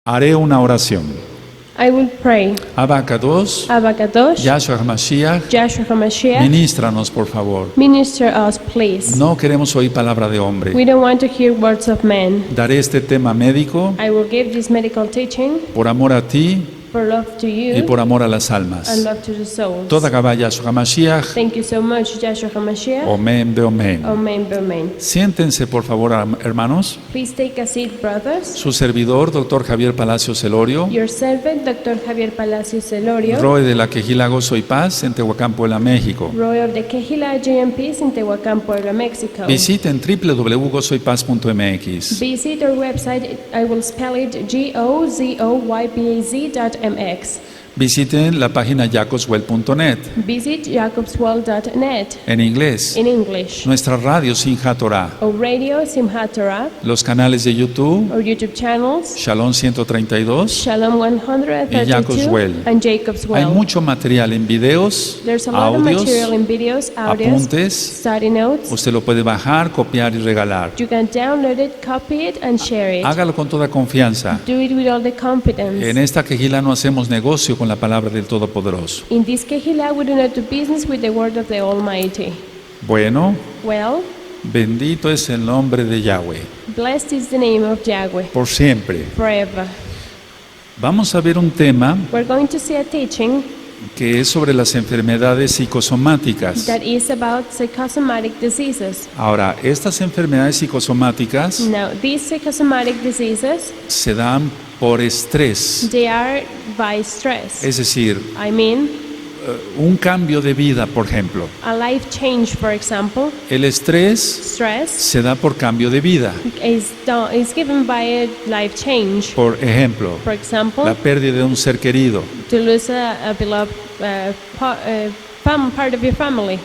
Haré una oración. I will pray. Abacados, Abakadosh, Yahshua HaMashiach, Joshua HaMashiach, ministranos por favor. minister us, please. No queremos oír palabra de hombre. We don't want to hear words of men. Daré este tema médico I will give this medical teaching por amor a ti for love to y you por amor a las and almas. love to the souls. Toda Gabá Yahshua HaMashiach, Thank you so much, Joshua HaMashiach. Omen de Omen. Amen, amen. Siéntense por favor, hermanos. Please take a seat, brothers. Su servidor, doctor Javier Palacios Celorio, Your servant, Dr. Javier Palacios Celorio, Roe de la Quejila Gozo y Paz, en Tehuacán, Puebla, México. Roy of the Kehila GMPs in Tehuacán, Puebla, Mexico. Visiten www.gozoypaz.mx. Visit our website. I will spell it gozoypaz.mx. Visiten la página jacobswell.net Visit jacobswell.net en inglés. in English. Nuestra radio Simchat Torah. Our radio Simchat Torah, Los canales de YouTube, our YouTube channels, Shalom 132 Shalom y 132 Jacob's Well. and Jacob's Hay Well. mucho material en videos, There's a lot of material audios, in videos, audios, apuntes. study notes. Usted lo puede bajar, copiar y regalar. You can download it, copy it, and share it. Hágalo con toda confianza. Do it with all the confidence. En esta quejila no hacemos negocio con la palabra del Todopoderoso. In this Kehila, we do not do business with the word of the Almighty. Bueno, Well, bendito es el nombre de Yahweh, blessed is the name of Yahweh por siempre. forever. Vamos a ver un tema We're going to see a teaching que es sobre las enfermedades psicosomáticas. that is about psychosomatic diseases. Ahora, estas enfermedades psicosomáticas Now, these psychosomatic diseases, se dan por estrés, they are by stress. es decir, I mean, un cambio de vida, por ejemplo. a life change, for example. El estrés Stress se da por cambio de vida. is given by a life change. Por ejemplo, For example, la pérdida de un ser querido, to lose a beloved part of your family,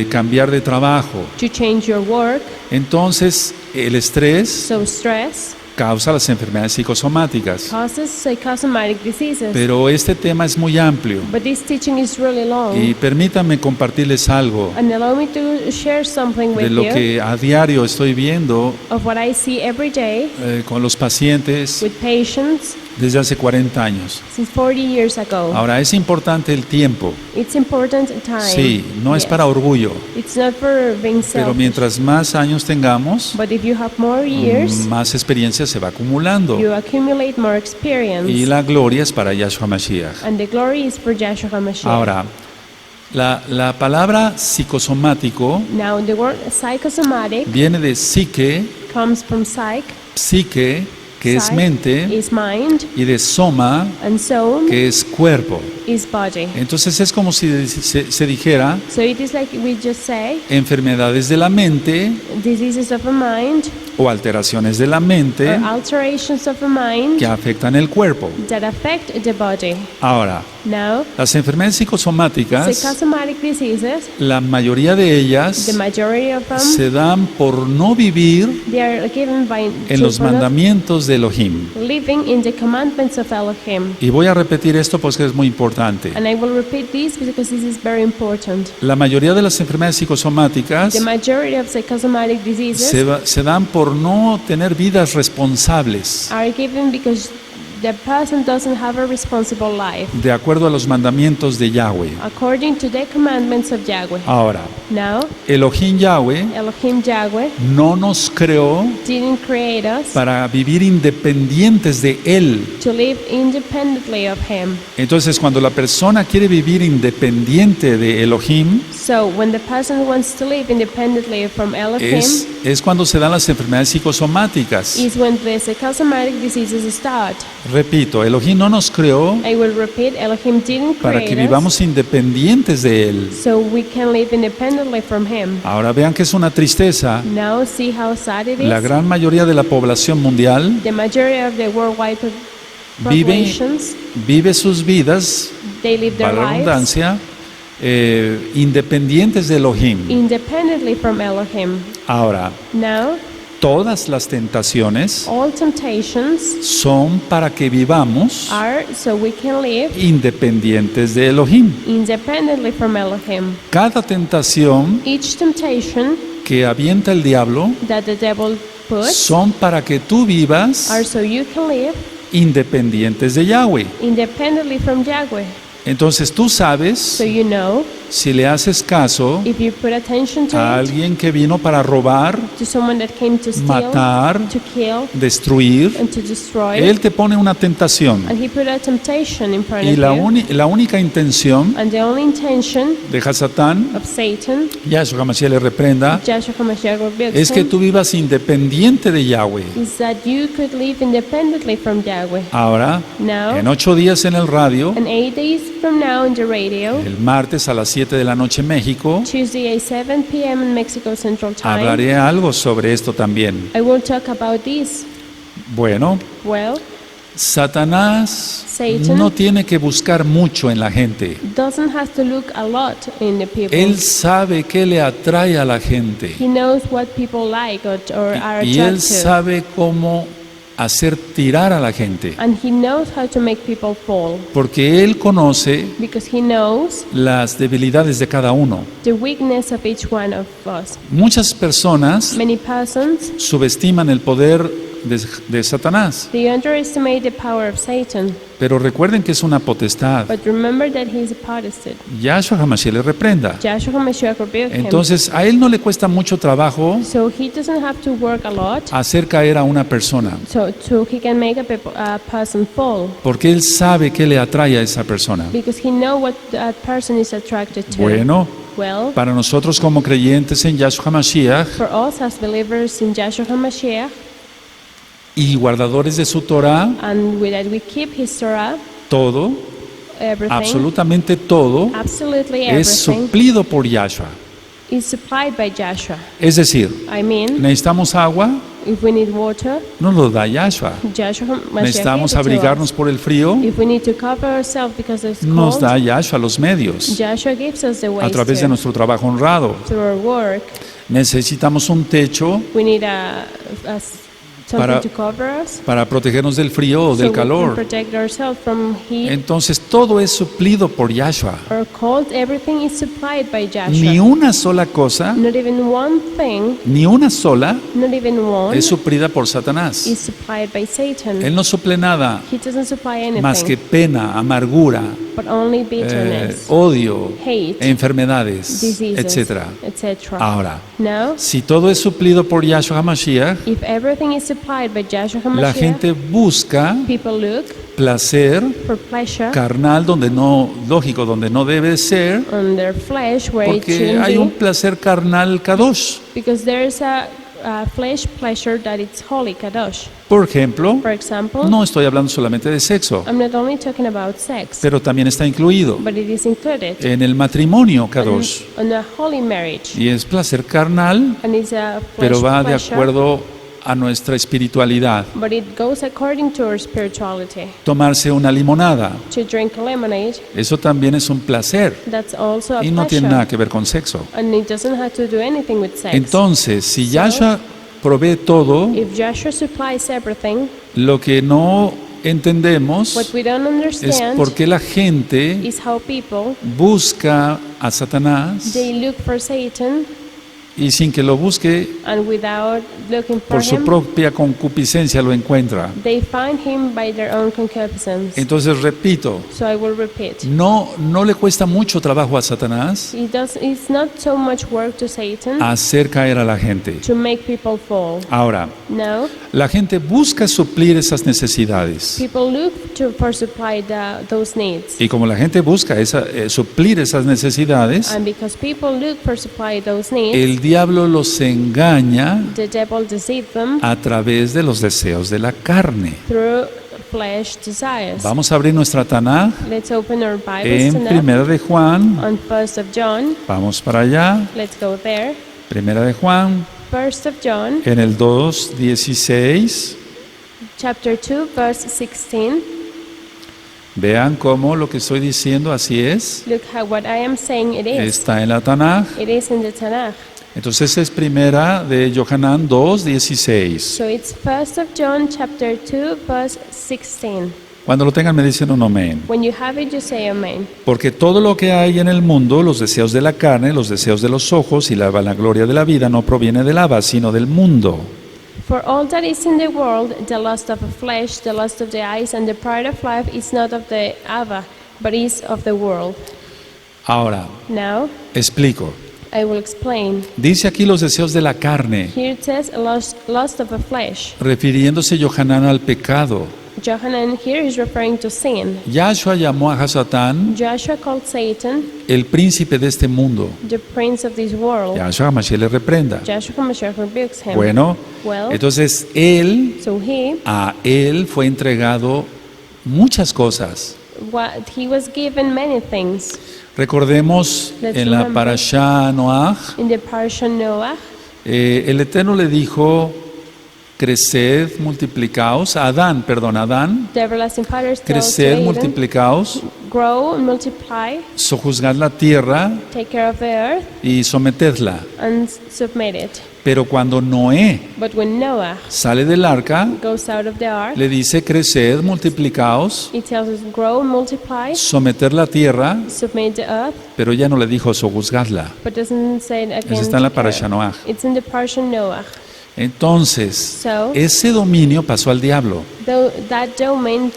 cambiar de trabajo. to change your work. Entonces, el estrés So stress causa las enfermedades psicosomáticas. causes psychosomatic diseases. Pero este tema es muy amplio But this teaching is really long. y permítanme compartirles algo And allow me to share something de with lo you que a diario estoy viendo of what I see every day con los pacientes with patients desde hace 40 años. since 40 years ago. Ahora, es importante el tiempo. It's important time. Sí, no es Yes. para orgullo, It's not for being pero selfish. mientras más años tengamos, But if you have more years, más experiencia se va acumulando. you accumulate more experience. Y la gloria es para Yahshua Mashiach. And the glory is for Joshua HaMashiach. Ahora, la palabra psicosomático Now, the word psychosomatic viene de psique, comes from psych. psique, que es Psych mente, is mind, y de soma, and soul que es cuerpo. is body. Entonces es como si se dijera So it is like we just say, enfermedades de la mente diseases of a mind o alteraciones de la or mente alterations of a mind que afectan el cuerpo. that affect the body. Ahora, Now, las enfermedades psicosomáticas, psychosomatic diseases, la mayoría de ellas the majority of them, se dan por no vivir they are given by en los children of mandamientos de Elohim. living in the commandments of Elohim. Y voy a repetir esto porque es muy importante. And I will repeat this because this is very important. La mayoría de las enfermedades psicosomáticas The majority of psychosomatic diseases se dan por no tener vidas responsables, are given because the person doesn't have a responsible life de acuerdo a los mandamientos de Yahweh. according to the commandments of Yahweh. Ahora, Now, Elohim Yahweh Elohim Yahweh no nos creó didn't create us para vivir independientes de Él. to live independently of Him. Entonces, cuando la persona quiere vivir independiente de Elohim, So when the person wants to live independently from Elohim es cuando se dan las enfermedades psicosomáticas. is when the psychosomatic diseases start. Repito, Elohim no nos creó I will repeat, Elohim didn't para que create us vivamos independientes de Él. so we can live independently from Him. Ahora vean que es una tristeza. Now see how sad it La is. gran mayoría de la población mundial The majority of the worldwide vive, populations, vive sus vidas, they live their para la lives redundancia, independientes de Elohim. independently from Elohim. Ahora, Now, todas las tentaciones all temptations son para que vivamos are so we can live independientes de Elohim. independently from Elohim. Cada tentación Each temptation que avienta el diablo that the devil puts son para que tú vivas are so you can live independientes de Yahweh. independently from Yahweh. Entonces tú sabes, So you know, si le haces caso if you put attention to a it, alguien que vino para robar, to someone that came to steal, matar, to kill, destruir, and to destroy, Él te pone una tentación. and he put a temptation in front Y of la, you, la única intención and the only intention de Hasatán, of Satan, Yahshua HaMashiach le reprenda, Joshua HaMashiach rebukes es que him, tú vivas independiente de Yahweh. is that you could live independently from Yahweh. Ahora, Now, en 8 días en el radio, and 8 days from now in the radio, el martes a las 7 de la noche en México, Tuesday at 7 p.m. in Mexico Central Time, hablaré algo sobre esto también. I will talk about this. Bueno, Well, Satanás Satan no tiene que buscar mucho en la gente. doesn't have to look a lot in the people. Él sabe qué le atrae a la gente. He knows what people like or are Y él attracted to. sabe cómo hacer tirar a la gente. And he knows how to make people fall. Porque él conoce Because he knows las debilidades de cada uno. the weakness of each one of us. Muchas personas Many persons, subestiman el poder de Satanás. they underestimate the power of Satan. Pero recuerden que es una potestad. But remember that he is a potestat. Yahshua HaMashiach le reprenda. Joshua HaMashiach rebuked him. Entonces, a él no le cuesta mucho trabajo So he doesn't have to work a lot hacer caer a una persona. so he can make a person fall. Porque él sabe qué le atrae a esa persona. Because he knows what that person is attracted to. Bueno, Well, para nosotros como creyentes en Yahshua HaMashiach for us as believers in Joshua HaMashiach, y guardadores de su Torah, and with that we keep his Torah, todo, everything, absolutamente todo, absolutely es everything, suplido por Yahshua. is supplied by Joshua. Es decir, I mean, necesitamos agua, if we need water, nos lo da Yahshua. Joshua HaMashiach Necesitamos gives it to abrigarnos us. por el frío, If we need to cover ourselves because it's nos cold, da Yahshua los medios Joshua gives us the a ways través de nuestro trabajo honrado. through our work. Necesitamos un techo We need something Para- to cover us para protegernos del frío o so del we can calor. protect ourselves from heat Entonces todo es suplido por Yahshua. or cold. Everything is supplied by Joshua. Ni una sola cosa, Not even one thing, ni una sola not even one, es suplida por Satanás. is supplied by Satan. Él no suple nada He doesn't supply anything, más que pena, amargura, but only bitterness, odio, hate, enfermedades, diseases, etc. etc. Ahora, Now, si todo es suplido por Yahshua HaMashiach, if everything is supplied by Joshua la HaMashiach, gente busca people look placer for pleasure carnal donde no, lógico, donde no debe ser, on their flesh where it porque shouldn't hay be, un placer carnal kadosh. because there is a flesh pleasure that it's holy kadosh. Por ejemplo, For example, no estoy hablando solamente de sexo, I'm not only talking about sex, pero también está incluido but it is included en el matrimonio kadosh. on a holy marriage, Y es placer carnal, and it's a flesh pero va de pleasure, acuerdo a nuestra espiritualidad. but it goes according to our spirituality. Tomarse una limonada, To drink lemonade, eso también es un placer that's also a y no tiene pleasure, nada que ver con sexo. and it doesn't have to do anything with sex. Entonces, si Yahshua provee todo, If Joshua supplies everything, lo que no entendemos what we don't es understand por qué la gente is how people, busca a Satanás they look for Satan, y sin que lo busque and without looking for por su him, propia concupiscencia lo encuentra. they find him by their own concupiscence. Entonces, repito, So I will repeat. no le cuesta mucho trabajo a Satanás It's not so much work to Satan hacer caer a la gente. to make people fall. Ahora, No, la gente busca suplir esas necesidades. people look for supply those needs. Y como la gente busca suplir esas necesidades, And because people look for supply those needs, el diablo los engaña the devil deceives them a través de los deseos de la carne. through flesh desires. Vamos a abrir nuestra Tanaj Let's open our Bibles en tonight Primera de Juan. on 1st of John. Vamos para allá. Let's go there. Primera de Juan 1st of John, en el 2:16. chapter 2, verse 16. Vean cómo lo que estoy diciendo así es. Look how what I am saying it is. Está en la Tanaj. It is in the Tanakh. Entonces es Primera de Yohanan 2:16. So it's 1st of John, chapter 2, verse 16. Cuando lo tengan me dicen un amén. When you have it, you say amen. Porque todo lo que hay en el mundo, los deseos de la carne, los deseos de los ojos y la vanagloria de la vida no proviene del Abba, sino del mundo. For all that is in the world, the lust of the flesh, the lust of the eyes, and the pride of life is not of the Abba, but is of the world. Ahora, Now, explico. I will explain. Dice aquí los deseos de la carne, Here it says lust of the flesh. refiriéndose Yohanan al pecado. Johanan here is referring to sin. Yahshua llamó a Hasatán Joshua called Satan el príncipe de este mundo. the prince of this world. Yahshua Hamashiach le reprenda. Joshua HaMashiach rebukes him. Bueno, Well, entonces a él fue entregado muchas cosas. he was given many things. Recordemos Let's en la remember. Parashá Noach, In the Parsha Noah, el Eterno le dijo, creced, multiplicaos, Adán, the everlasting Father tells to creced, Adam, multiplicaos, grow and multiply, sojuzgad la tierra take care of the earth, y sometedla. and submit it. Pero cuando Noé But when Noah sale del arca, goes out of the ark, le dice, creced, multiplicaos, he tells us, grow and multiply, someter la tierra, submit the earth, pero ya no le dijo sojuzgadla. but doesn't say it again. Eso está en la take care. Parashá Noach. It's in the Parsha Noah. Entonces, So, ese dominio pasó al diablo. though that domain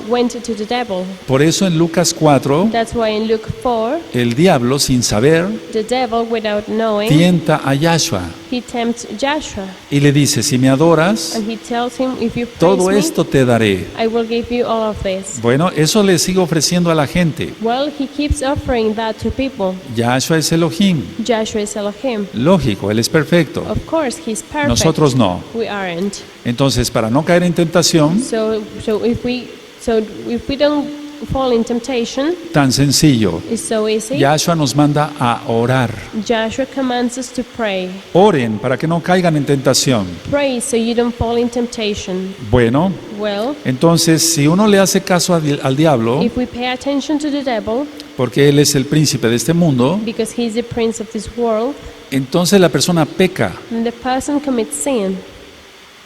went to the devil. Por eso en Lucas 4, That's why in Luke 4, el diablo, sin saber, the devil, without knowing, tienta a Yahshua he tempts Joshua, y le dice, si me adoras, and he tells him, if you praise todo me, esto te daré. I will give you all of this. Bueno, eso le sigo ofreciendo a la gente. Well, he keeps offering that to people. Yahshua es Elohim. Joshua is Elohim. Lógico, él es perfecto. Of course, he's perfect. Nosotros no. We aren't. Entonces, para no caer en tentación, So if we don't fall in temptation, tan sencillo, it's so easy. Yahshua nos manda a orar. Joshua commands us to pray. Oren para que no caigan en tentación. Pray so you don't fall in temptation. Bueno, Well, entonces, si uno le hace caso al diablo, if we pay attention to the devil, porque él es el príncipe de este mundo, because he's the prince of this world, entonces la persona peca then the person commits sin,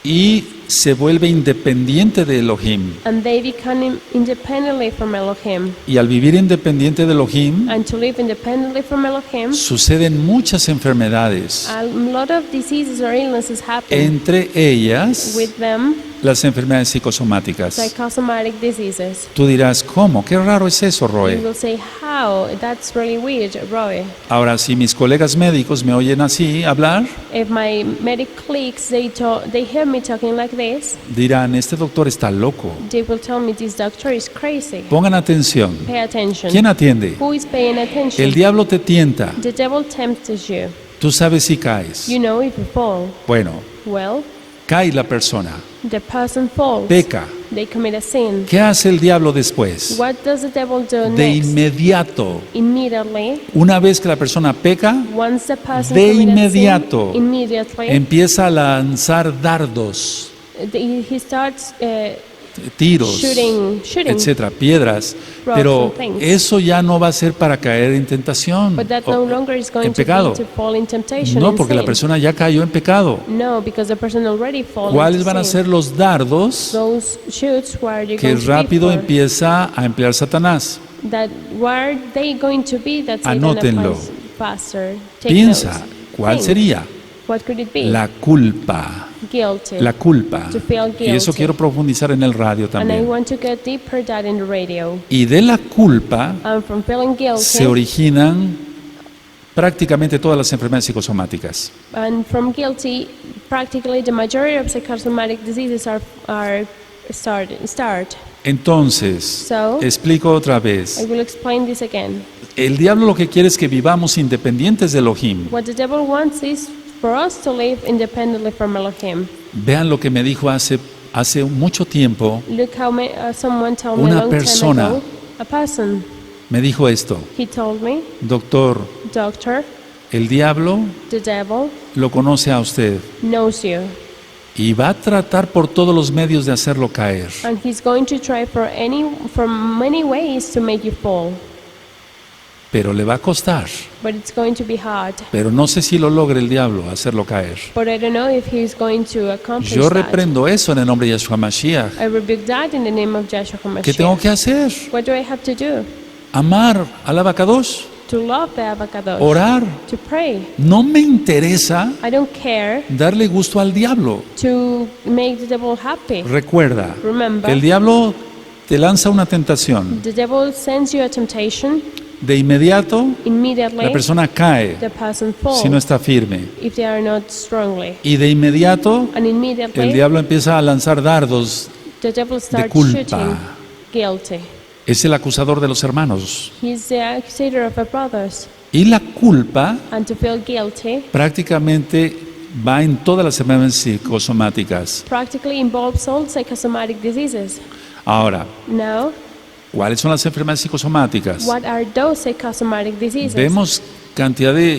y se vuelve independiente de Elohim. and they become independently from Elohim. Y al vivir independiente de Elohim, And to live independently from Elohim, suceden muchas enfermedades, a lot of diseases or illnesses happen. entre ellas With them, las enfermedades psicosomáticas. psychosomatic diseases. Tú dirás, ¿cómo? Qué raro es eso, You Roe. will say, how? That's really weird, Roy. Ahora, si mis colegas médicos me oyen así hablar, If my medical colleagues, they hear me talking like this, dirán, este doctor está loco. they will tell me this doctor is crazy. Pongan atención. Pay attention. ¿Quién atiende? Who is paying attention? El diablo te tienta. The devil tempts you. Tú sabes si caes. You know if you fall. Bueno, Well, cae la persona, the person falls. peca. They commit a sin. ¿Qué hace el diablo después? What does the devil do De next? inmediato, Immediately, una vez que la persona peca, once the person de commits a inmediato, sin, immediately, empieza a lanzar dardos, he starts tiros, shooting, etcétera, piedras. rocks Pero and things. eso ya no va a ser para caer en tentación, But that o no longer is going en to pecado. be to fall in temptation. No, and porque la sin. persona ya cayó en pecado. No, because the person already fallen. ¿Cuáles van a ser los dardos Those shoots? Where are you que going to rápido be for? empieza a emplear Satanás? That where are they going to be? That Satan Anótenlo. applies faster. Take Piensa, notes. ¿cuál Think. sería? What could it be? La culpa. Guilty. La culpa. To feel Y eso guilty. quiero profundizar en el radio And I también. want to get deeper that in the radio. Y de la culpa And from feeling guilty, se originan prácticamente todas las enfermedades psicosomáticas. and from guilty, practically the majority of psychosomatic diseases start. Entonces, So, explico otra I vez. will explain this again. El diablo lo que quiere es que vivamos independientes de Elohim. What the devil wants is for us to live independently from Elohim. Vean lo que me dijo hace mucho tiempo. Look how someone told me Una a long persona. time ago. A person. Me dijo esto, He told me, doctor, doctor, el diablo the devil lo conoce a usted knows you. y va a tratar por todos los medios de hacerlo caer. And he's going to try for many ways to make you fall. Pero le va a costar. But it's going to be hard. Pero no sé si lo logre el diablo hacerlo caer. But I don't know if he's going to accomplish Yo that. reprendo eso en el nombre de Yahshua Mashiach. I rebuke that in the name of Joshua ¿Qué tengo HaMashiach. que hacer? What do I have to do? Amar al Abacadosh. to love the Avocados, orar. to pray. No me interesa I don't care darle gusto al diablo. to make the devil happy. Recuerda, Remember, el diablo te lanza una tentación. the devil sends you a temptation. De inmediato, Immediately, la persona cae the person falls si no está firme. if they are not strongly. Y de inmediato, And immediately, el diablo empieza a lanzar dardos. the devil starts culpa. shooting guilty. Es el acusador de los hermanos. He's the accusator of the brothers. Y la culpa And to feel guilty prácticamente va en todas las enfermedades psicosomáticas. practically involves all psychosomatic diseases. Ahora, Now, ¿cuáles son las enfermedades psicosomáticas? what are those psychosomatic diseases? Vemos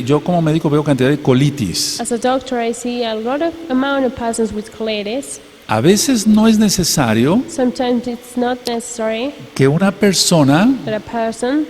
yo como médico veo cantidad de colitis. As a doctor, I see a lot of amount of persons with colitis. A veces no es necesario Sometimes it's not necessary que una persona that a person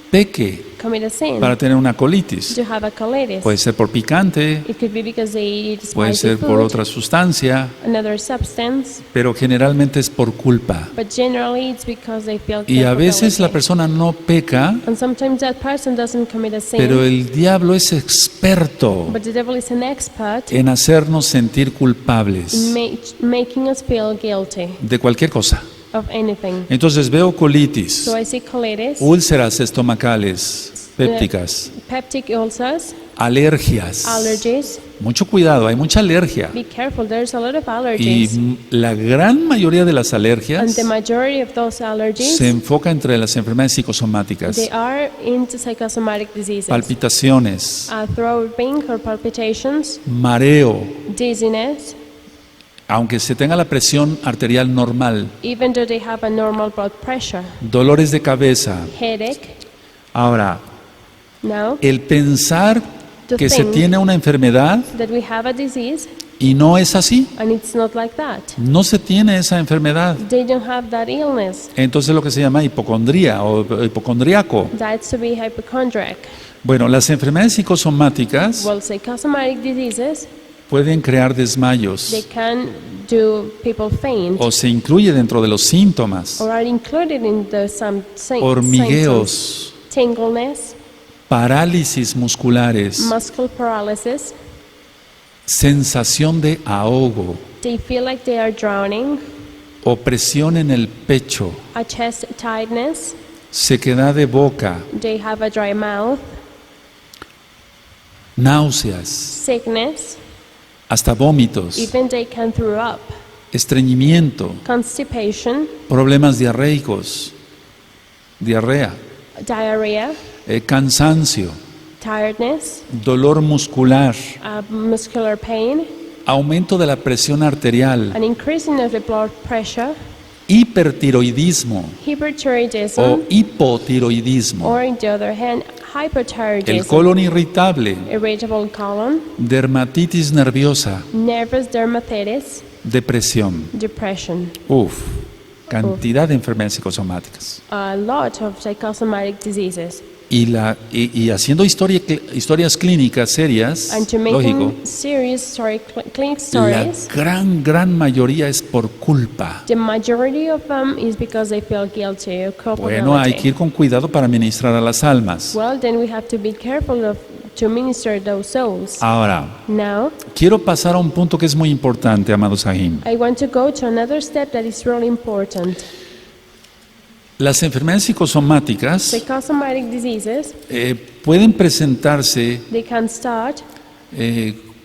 peque commit a sin para tener una colitis. to have a colitis. Puede ser por picante, It could be because they eat puede spicy ser por food, otra sustancia, another substance, pero generalmente es por culpa. but generally it's because they feel Y a guilty. veces la persona no peca, And sometimes that person doesn't commit a sin, pero el diablo es experto but the devil is an expert en hacernos sentir culpables in making us feel guilty de cualquier cosa. of anything. Entonces veo colitis, So I see colitis, úlceras estomacales, pépticas, peptic ulcers, alergias. allergies. Mucho cuidado, hay mucha alergia. Be careful, there's a lot of Y allergies. la gran mayoría de las And alergias the majority of those allergies, se enfoca entre las enfermedades psicosomáticas. they are into psychosomatic diseases. Palpitaciones, Throat pain or palpitations, mareo, dizziness, aunque se tenga la presión arterial normal, even though they have a normal blood pressure, dolores de cabeza. headache. Ahora, Now, el pensar To que se think tiene una enfermedad that we have a disease y no es así, and it's not like that. no se tiene esa enfermedad. They don't have that illness. Entonces lo que se llama hipocondría o hipocondriaco. That's to be hypochondriac. Bueno, las enfermedades psicosomáticas Well, psychosomatic diseases, pueden crear they desmayos can do people faint o se incluye dentro de los síntomas, or are included in the symptoms. hormigueos, Tingleness, parálisis musculares, muscle paralysis. sensación de ahogo, They feel like they are drowning, opresión en el pecho, a chest tightness. sequedad de boca, They have a dry mouth, náuseas, sickness, hasta vómitos, even they can throw up, estreñimiento, constipation, problemas diarreicos, diarrea, diarrhea, cansancio, tiredness, dolor muscular, muscular pain, aumento de la presión arterial, an increasing of the blood pressure, hipertiroidismo hyperthyroidism, o hipotiroidismo, or on the other hand, el hyperthyroidism, colon irritable, irritable colon, dermatitis nerviosa, nervous dermatitis, depresión. depression. Uf, cantidad de enfermedades psicosomáticas. A lot of psychosomatic diseases. Y haciendo historias clínicas serias, And to lógico, making serious clinic la stories, gran mayoría es por culpa. the majority of them is because they feel guilty or Bueno, hay que culpability. ir con cuidado para ministrar a las almas. Well, then we have to be careful to minister those souls. Ahora, Now, quiero pasar a un punto que es muy importante, amados Sahim. I want to go to another step that is really important. Las enfermedades psicosomáticas Psychosomatic diseases, pueden presentarse they can start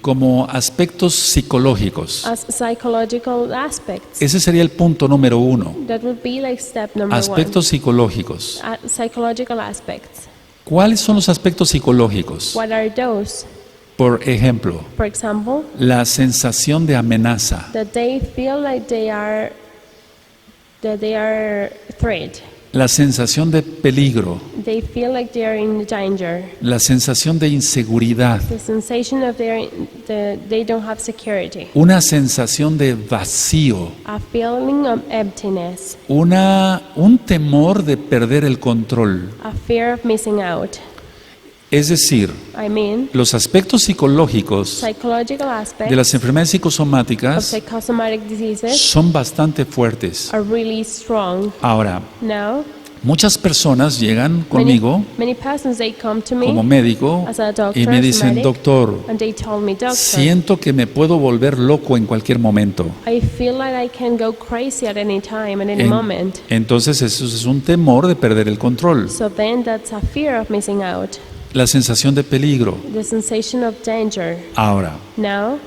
como aspectos psicológicos. as psychological aspects. Ese sería el punto número uno. That would be like step number Aspectos psicológicos. one. Psychological aspects. ¿Cuáles son los aspectos psicológicos? What are those? Por ejemplo, For example, la sensación de amenaza, that they feel like they are threat. la sensación de peligro, They feel like they are in danger. la sensación de inseguridad, The sensation of they don't have security. una sensación de vacío, A feeling of emptiness. un temor de perder el control. A fear of missing out. Es decir, I mean, los aspectos psicológicos psychological aspects de las enfermedades of psicosomáticas psychosomatic diseases son bastante fuertes. are really strong. Ahora, Now, Muchas personas llegan conmigo Many persons, they come to me como médico as a doctor, y me as a dicen, medic, doctor, and they told me, doctor, siento que me puedo volver loco en cualquier momento. I feel like I can go crazy at any time, at any En- moment. entonces eso es un temor de perder el control, So then that's a fear of missing out, la sensación de peligro. the sensation of danger. Ahora, Now,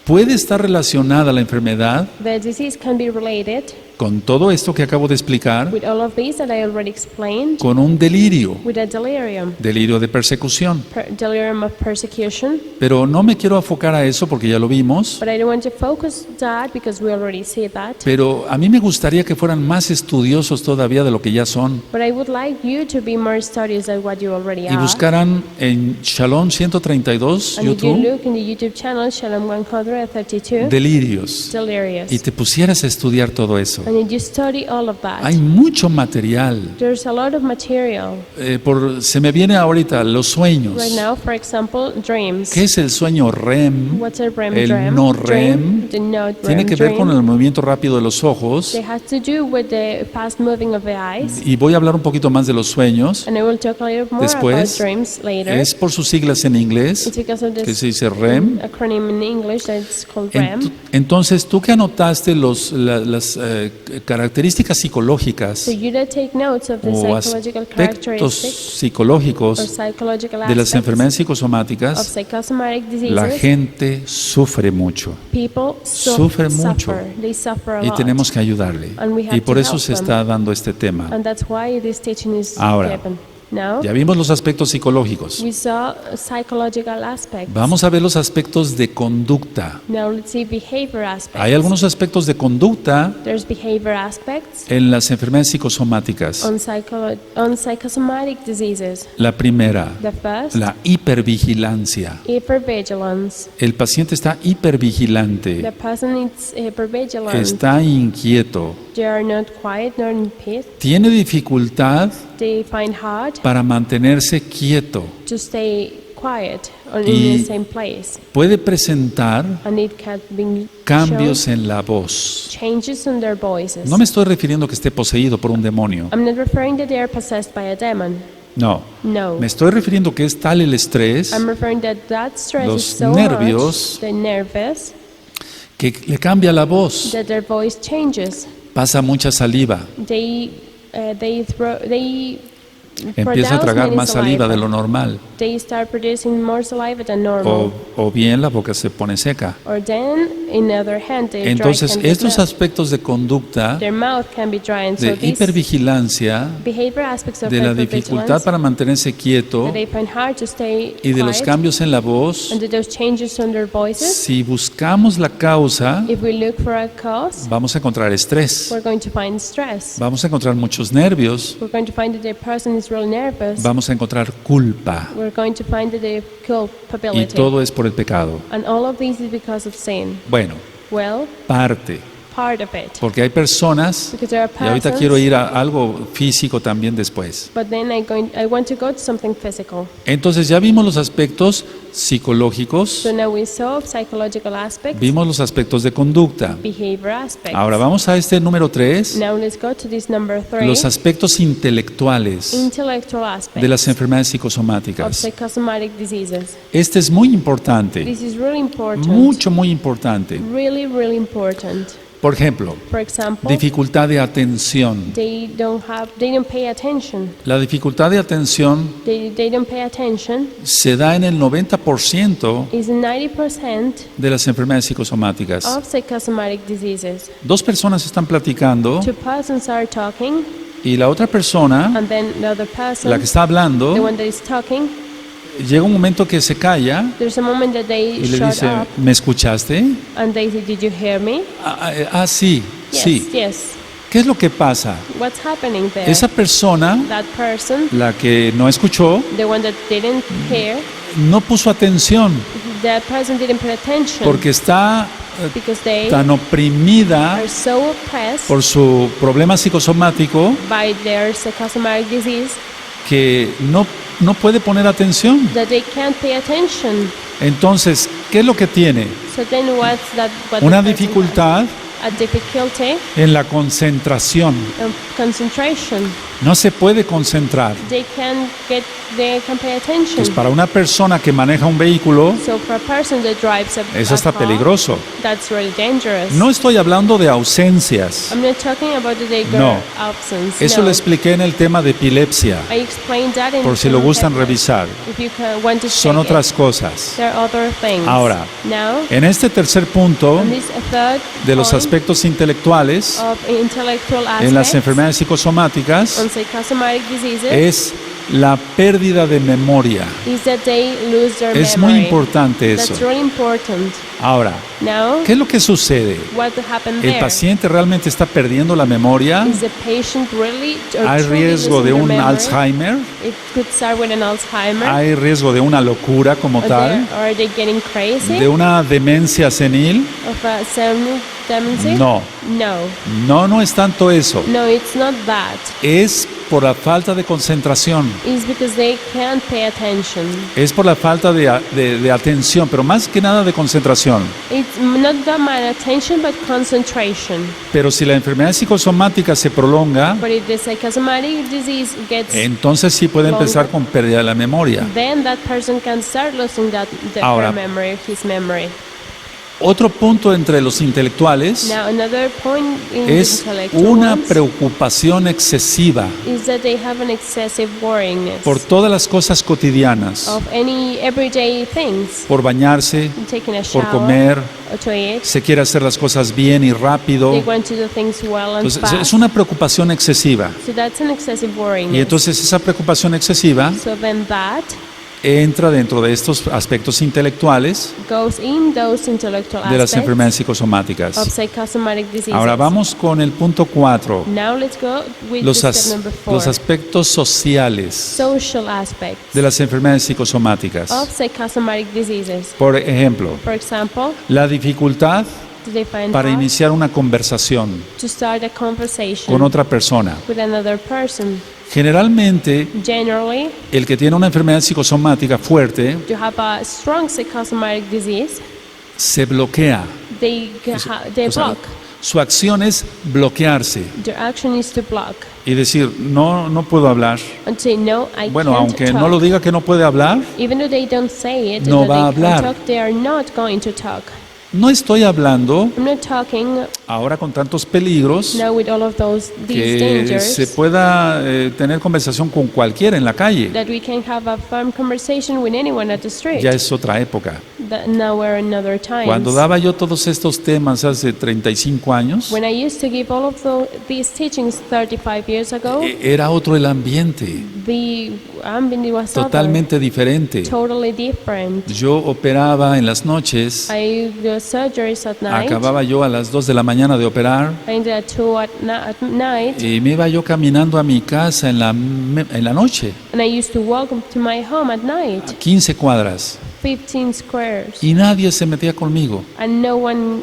¿puede estar relacionada la enfermedad the disease can be related con todo esto que acabo de explicar? with all of these that I already explained, Con un delirio, with a delirium, delirio de persecución. delirium of persecution. Pero no me quiero enfocar a eso porque ya lo vimos, But I don't want to focus that because we already see that. pero a mí me gustaría que fueran más estudiosos todavía de lo que ya son But I would like you to be more studious than what you already y are. buscaran en Shalom 132, And if you YouTube, look in the YouTube channel, Shalom 132, delirios, delirious. y te pusieras a estudiar todo eso. And if you study all of that, Hay mucho material. there's a lot of material. Se me viene ahorita los sueños. Right now, for example, dreams. ¿Qué es el sueño REM? What's a REM El dream? no REM The not tiene REM que ver con dream. el movimiento rápido de los ojos. They have to do with the fast moving of the eyes. Y voy a hablar un poquito más de los sueños. And I will talk a little more Después, about dreams later. es por sus siglas en inglés, It's because of que this se dice REM. acronym in English that's called REM. Entonces, tú que anotaste las características psicológicas So you that take notes of the o psychological aspectos characteristics or psicológicos psychological de las aspects enfermedades of psicosomáticas, psychosomatic la diseases, gente sufre mucho people sufre mucho suffer. They suffer a y lot. tenemos que ayudarle. And we have Y por to eso help se them. está dando este tema. And that's why this teaching is Ahora, given. Now, Ya vimos los aspectos psicológicos. we saw psychological aspects. Vamos a ver los aspectos de conducta. Now let's see behavior aspects. Hay algunos aspectos de conducta There's behavior aspects en las enfermedades psicosomáticas. on psychosomatic diseases. La primera, The first, la hipervigilancia. hypervigilance. El paciente está The hipervigilante, person is hypervigilant. está inquieto, They are not quiet nor in peace. tiene dificultad They find hard para mantenerse quieto, to stay quiet or Y- in the same place. puede presentar And it can be cambios shown en la voz. changes in their voices. No me estoy refiriendo que esté poseído por un demonio, I'm not referring that they are possessed by a demon. no. No. Me estoy refiriendo que es tal el estrés I'm referring that stress Los is so nervios much, the nervous, que le cambia la voz, that their voice changes. pasa mucha saliva, They empieza a produce tragar many más saliva de saliva. lo normal, They start producing more saliva than normal. o bien la boca se pone seca. Or then, in the other hand, their Entonces, dry can estos be aspectos de conducta, their mouth can be dry, and de so these hipervigilancia, behavior aspects of de la dificultad hypervigilance, para mantenerse quieto that they find hard to stay y de los quiet, cambios en la voz, and those changes in their voices. si buscamos la causa, If we look for a cause, vamos a encontrar estrés, we're going to find stress. vamos a encontrar muchos nervios, We're going to find that the person is really nervous. vamos a encontrar culpa, We're going to find that they y culpability. todo es por el pecado. And all of this is because of sin. Bueno, Well, parte, part of it. porque hay personas, Because there are y ahorita persons, quiero ir a algo físico también después. but then I want to go to something physical. Entonces ya vimos los aspectos psicológicos, So now we saw psychological aspects, vimos los aspectos de conducta. behavior aspects. Ahora vamos a este número 3, Now let's go to this number 3, los aspectos intelectuales intellectual aspects de las enfermedades of psicosomáticas. psychosomatic diseases. Este es muy importante, This is really important. mucho, muy importante. Really, really important. Por ejemplo, For example, dificultad de atención. they don't pay attention. La dificultad de atención They don't pay attention. se da en el 90% Is 90% de las enfermedades psicosomáticas. of psychosomatic diseases. Dos personas están platicando Two persons are talking, y la otra persona, and then the other person, la que está the hablando, one that is talking, llega un momento que se calla there's a moment that they y le shut dice, up ¿me escuchaste? and they say, "Did you hear me?" Sí, Yes, sí. yes. ¿Qué es lo que pasa? What's happening there? Esa persona, That person, la que no escuchó, the one that didn't hear, no puso atención that person didn't pay attention porque está because they tan oprimida are so oppressed por su problema psicosomático by their psychosomatic disease que no puede poner atención. that they can't pay attention. Entonces, ¿qué es lo que tiene? So then what's that? What Una the person dificultad has? a difficulty en la concentración. of concentration. No se puede concentrar. They can pay attention. Pues para una persona que maneja un vehículo, So for a person that drives eso a está car, peligroso. that's really dangerous. No estoy hablando de ausencias. I'm not talking about the day No. absence. Eso no. lo expliqué en el tema de epilepsia, I explained that in por si lo gustan chapter. revisar. If you want to Son check otras it. cosas. There are other things. Ahora, Now, en este tercer punto on this third de los point aspectos intelectuales of intellectual en las aspects enfermedades psicosomáticas on psychosomatic diseases es la pérdida de memoria. is that they lose their Es memory. muy importante eso. That's really important. Ahora, Now, ¿qué es lo que sucede? what happened ¿El there? paciente realmente está perdiendo la memoria? Is the patient really or ¿Hay truly riesgo losing de their un memory? Alzheimer? It could start with an Alzheimer. ¿Hay riesgo de una locura como tal? Or are they getting crazy? ¿De una demencia senil? Of a senile demency? No, no es tanto eso. No, it's not that. Es por la falta de concentración. It's because they can't pay attention. Es por la falta de atención, pero más que nada de concentración. It's not that much attention, but concentration. Pero si la enfermedad psicosomática se prolonga, But if the psychosomatic disease gets, entonces sí puede empezar con pérdida de la memoria. then that person can start losing Ahora, her memory, his memory. Otro punto entre los intelectuales Now, another point in es the intellectual una ones preocupación excesiva is that they have an excessive worryingness por todas las cosas cotidianas, of any everyday things, por bañarse, taking a por shower comer, or to eat. se quiere hacer las cosas bien y rápido. They want to do things well and Entonces, fast. es una preocupación excesiva. So that's an excessive worryingness. Y entonces esa preocupación excesiva So then that entra dentro de estos aspectos intelectuales goes in those intellectual de las aspects enfermedades of psicosomáticas. psychosomatic diseases. Ahora vamos con el punto 4, Now let's go with los, the step number 4. los aspectos sociales Social aspects de las enfermedades psicosomáticas. of psychosomatic diseases. Por ejemplo, For example, la dificultad they find para hard iniciar una conversación to start a conversation con otra persona. with another person. Generalmente, Generally, el que tiene una enfermedad psicosomática fuerte to have a strong psychosomatic disease, se bloquea. they O sea, block. su acción es bloquearse Their action is to block y decir, no puedo hablar. and say, no, I Bueno, can't aunque talk. no lo diga que no puede hablar, Even though they don't say it, No that va a they can't hablar. talk, they are not going to talk. no estoy hablando I'm not talking ahora con tantos peligros now with all of these que dangers se pueda tener conversación con cualquiera en la calle. that we can have a firm conversation with anyone at the street. Ya es otra época. Now we're in other times. Cuando daba yo todos estos temas hace 35 años, When I used to give all of these teachings 35 years ago, era otro el ambiente, the ambient was totalmente diferente. totally different. Yo operaba en las noches, I do surgeries at night. acababa yo a las 2 de la mañana de operar I did at 2 at night, y me iba yo caminando a mi casa en la noche, and I used to walk to my home at night, 15 cuadras, 15 squares, y nadie se metía conmigo. and no one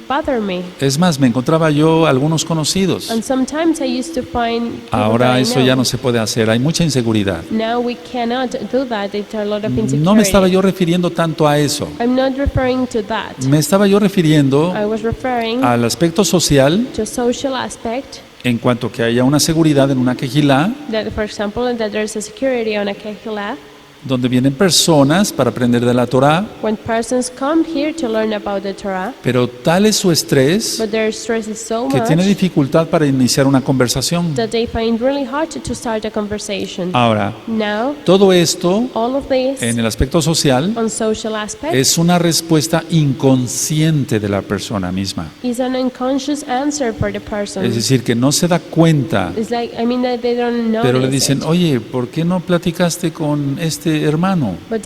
bothered me. Es más, me encontraba yo algunos conocidos. And sometimes I used to find people that Ahora I eso know. ya no se puede hacer, hay mucha inseguridad. Now we cannot do that. There's a lot of insecurity. No me estaba yo refiriendo tanto a eso. I'm not referring to that. Me estaba yo refiriendo I was referring al aspecto social to social aspect en cuanto que haya una seguridad en una quejilá that, for example, that there's a security on a kehillah. donde vienen personas para aprender de la Torá, When persons come here to learn about the Torah, pero tal es su estrés but their stress is so que much tiene dificultad para iniciar una conversación. that they find really hard to start a conversation. Ahora, Now, todo esto all of this en el aspecto social on social aspect es una respuesta inconsciente de la persona misma. is an unconscious answer for the person. Es decir, que no se da cuenta, It's like, I mean, that they don't know. pero le dicen, oye, ¿por qué no platicaste con este hermano? But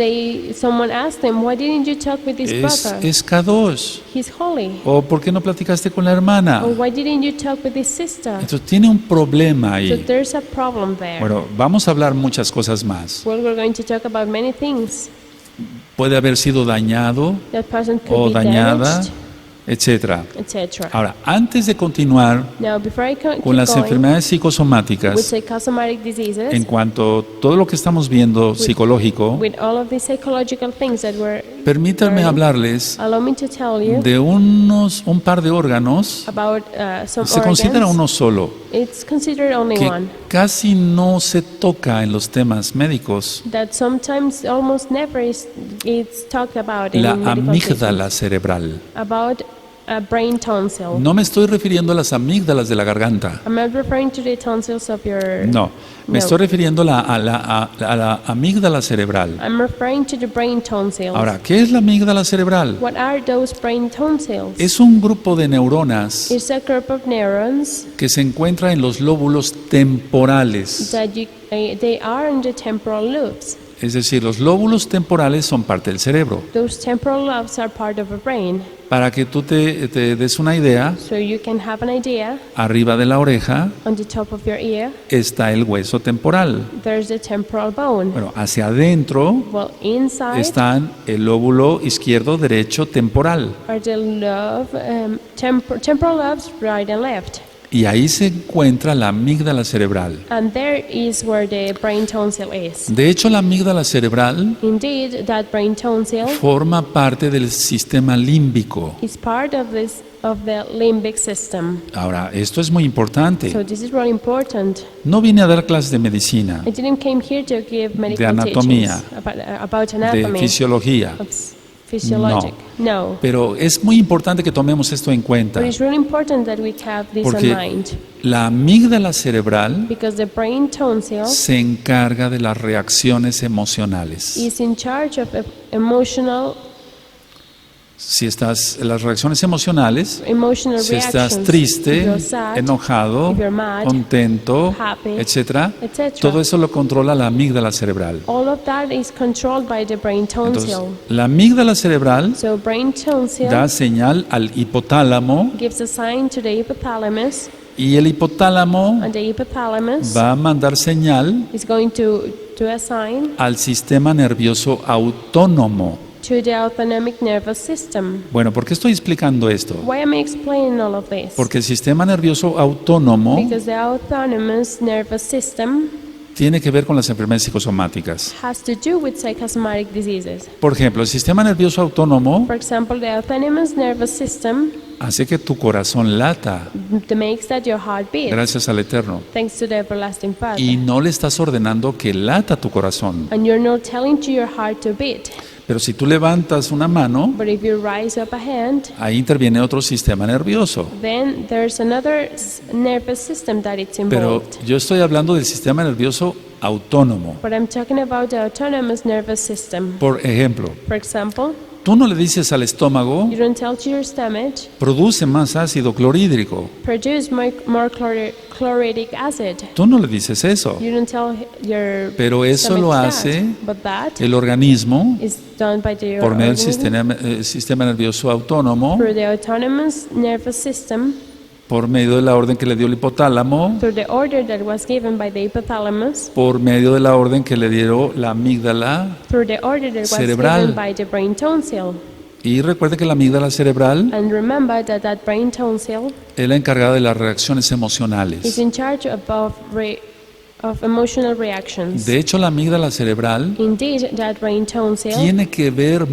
someone asked them, why didn't you talk with this brother? Es Kadosh. He's holy. ¿O por qué no platicaste con la hermana? Or why didn't you talk with his sister? Entonces tiene un problema So ahí. there's a problem there. Bueno, vamos a hablar muchas cosas más. Well, we're going to talk about many things. Puede haber sido dañado That person could o be dañada, damaged, etc. etc. Ahora, antes de continuar Now, before I keep con las going enfermedades with psicosomáticas, psychosomatic diseases, en cuanto a todo lo que estamos viendo psicológico, with all of the psychological things that we're Permítanme learning, hablarles allow me to tell you de un par de órganos, about some se considera organs. uno solo, It's considered only que one. casi no se toca en los temas médicos, That sometimes almost never it's talked about in la medical amígdala treatments. cerebral. About a brain tonsil. No me estoy refiriendo a las amígdalas de la garganta, I'm not referring to the tonsils of your. no, me No. estoy refiriendo a la amígdala cerebral. I'm referring to the brain tonsils. Ahora, ¿qué es la amígdala cerebral? What are those brain tonsils? Es un grupo de neuronas It's a group of neurons que se encuentra en los lóbulos temporales. that they are in the temporal lobes. Es decir, los lóbulos temporales son parte del cerebro. Those temporal lobes are part of a brain. Para que tú te des una idea, So you can have an idea. arriba de la oreja On the top of your ear, está el hueso temporal. there's the temporal bone. Bueno, hacia adentro Well, inside están el lóbulo izquierdo, derecho, temporal. are the temporal lobes, right and left. Y ahí se encuentra la amígdala cerebral. And there is where the brain tonsil is. De hecho, la amígdala cerebral Indeed, that brain tonsil forma parte del sistema límbico. is part of the limbic system. Ahora, esto es muy importante. So this is really important. No vine a dar clases de medicina, I didn't came here to give medical anatomía, teachings about de anatomy, fisiología, of physiologic. No. pero es muy importante que tomemos esto en cuenta, But it's really important that we have this in porque mind, la amígdala cerebral because the brain tonsil se encarga de las reacciones emocionales. is in charge of emotional Si estás en las reacciones emocionales, si estás reactions. If triste, you're sad, enojado, if you're mad, contento, happy, etcétera, etc. todo eso lo controla la amígdala cerebral. All of that is controlled by the brain Entonces, tonsil. la amígdala cerebral So brain tonsil da señal al hipotálamo gives a sign to the hypothalamus, y el hipotálamo and the hypothalamus va a mandar señal is going to assign al sistema nervioso autónomo. to the autonomic nervous system. Bueno, ¿por qué estoy explicando esto? Why am I explaining all of this? Porque el sistema nervioso autónomo Because the autonomous nervous system tiene que ver con las enfermedades psicosomáticas. has to do with psychosomatic diseases. Por ejemplo, el sistema nervioso autónomo For example, the autonomous nervous system hace que tu corazón lata, makes that your heart beats, gracias al Eterno. thanks to the everlasting Father. Y no le estás ordenando que lata tu corazón. And you're not telling to your heart to beat. Pero si tú levantas una mano, But if you rise up a hand, ahí interviene otro sistema nervioso. then there's another nervous system that it's Pero involved. yo estoy hablando del sistema nervioso autónomo. But I'm talking about the autonomous nervous system. Por ejemplo, For example, tú no le dices al estómago, you don't tell to your stomach, produce más ácido clorhídrico. produce more chloridic acid. Tú no le dices eso. You don't tell your Pero eso stomach lo that. hace But that el organismo is done by the por medio del organism sistema nervioso autónomo, through the autonomous nervous system, por medio de la orden que le dio el hipotálamo, through the order that was given by the hypothalamus, por medio de la orden que le dio la amígdala. through the order that was Cerebral. given by the brain tonsil. Y recuerde que la amígdala cerebral And remember that brain tonsil es la encargada de las reacciones is emocionales. in charge of emotional reactions. De hecho, la amígdala cerebral Indeed, that brain tonsil tiene que ver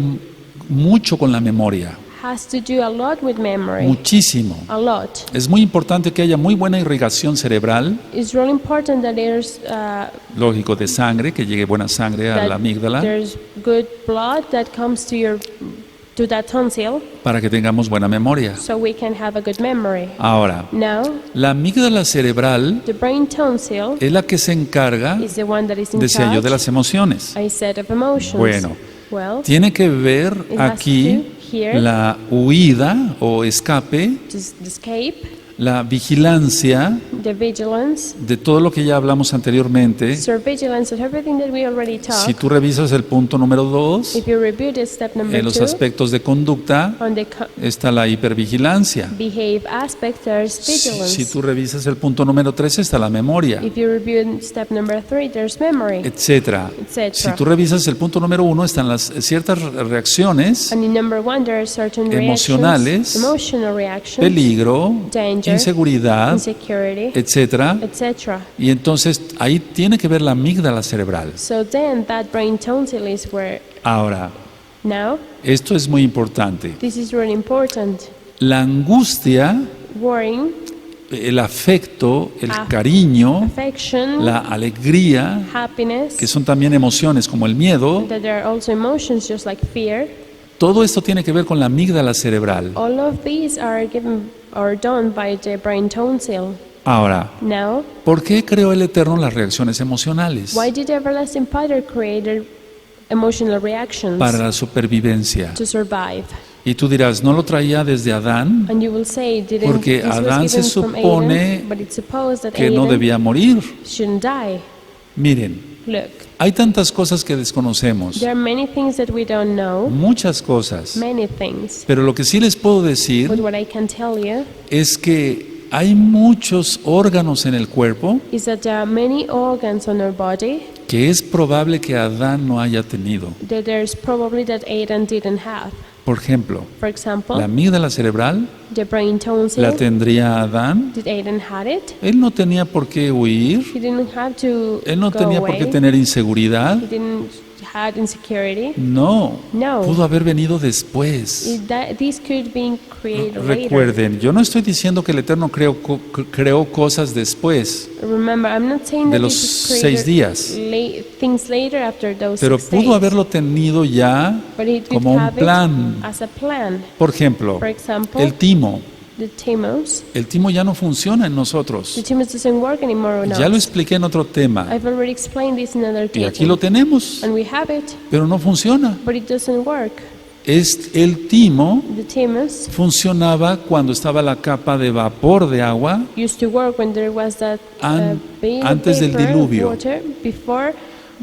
mucho con la memoria, has to do a lot with memory. muchísimo. A lot. Es muy importante que haya muy buena irrigación cerebral, It's really important that lógico, de sangre, que llegue buena sangre a la amígdala, there's good blood that comes to that tonsil, para que tengamos buena memoria. so we can have a good memory. Ahora, Now, la amígdala cerebral the brain tonsil es la que se encarga is the one that is in de sello charge, de las emociones. I said, of emotions. Bueno, Well, tiene que ver it has to aquí do here, la huida o escape, just the escape, la vigilancia the vigilance, de todo lo que ya hablamos anteriormente. surveillance of everything that we already Si talked. tú revisas el punto número 2, If you review the step number en los 2, aspectos de conducta on the está la hipervigilancia. behave aspect, there's vigilance. Si tú revisas el punto número 3 está la memoria, If you review step number 3, there's memory, etcétera. etc. Si tú revisas el punto número 1 están las ciertas reacciones, And in number 1, there are certain emocionales, reactions, emotional reactions, peligro, danger, inseguridad, insecurity, etcétera. etc. Y entonces ahí tiene que ver la amígdala cerebral. So then that brain tonsil is where Ahora, Now, esto es muy importante. this is really important. La angustia, Worrying, el afecto, el Ah. cariño, affection, la alegría, happiness, que son también emociones como el miedo, that there are also emotions just like fear. todo esto tiene que ver con la amígdala cerebral. All of these are given or done by the brain tonsil. Ahora, Now, ¿por qué creó el Eterno las reacciones emocionales? why did Everlasting Father create emotional reactions Para la supervivencia. to survive? Y tú dirás, ¿no lo traía desde Adán? And you will say, didn't Porque this was Adán se given from supone Adam, but it's supposed that Que no Adam debía morir. shouldn't die. Miren, Look, hay tantas cosas que desconocemos, there are many things that we don't know, muchas cosas. many things. Pero lo que sí les puedo decir But what I can tell you es que hay muchos órganos en el cuerpo is that there are many organs on our body que es probable que Adán no haya tenido. that there's probably that Adam didn't have. Por ejemplo, For example, la amígdala cerebral the brain tonsil. la tendría Adán. Did Adam had it? Él no tenía por qué huir. He didn't have to Él no go tenía away. por qué tener inseguridad. He didn't had insecurity. No, No. pudo haber venido después. This could be created later. Recuerden, yo no estoy diciendo que el Eterno creó cosas después, Remember, I'm not saying de that los this is 6 created días, things later after those pero 6 pudo days. haberlo tenido ya But he did como un have plan. it as a plan. Por ejemplo, For example, el timo. the Timos. El timo ya no funciona en The nosotros. Timos doesn't work anymore on Ya lo us. expliqué en otro tema. I've already explained this in another Y aquí teaching. lo tenemos, And we have it, pero no funciona. but it doesn't work. El timo The Timos funcionaba cuando estaba la capa de vapor de agua used to work when there was that antes del vapor, diluvio. water, before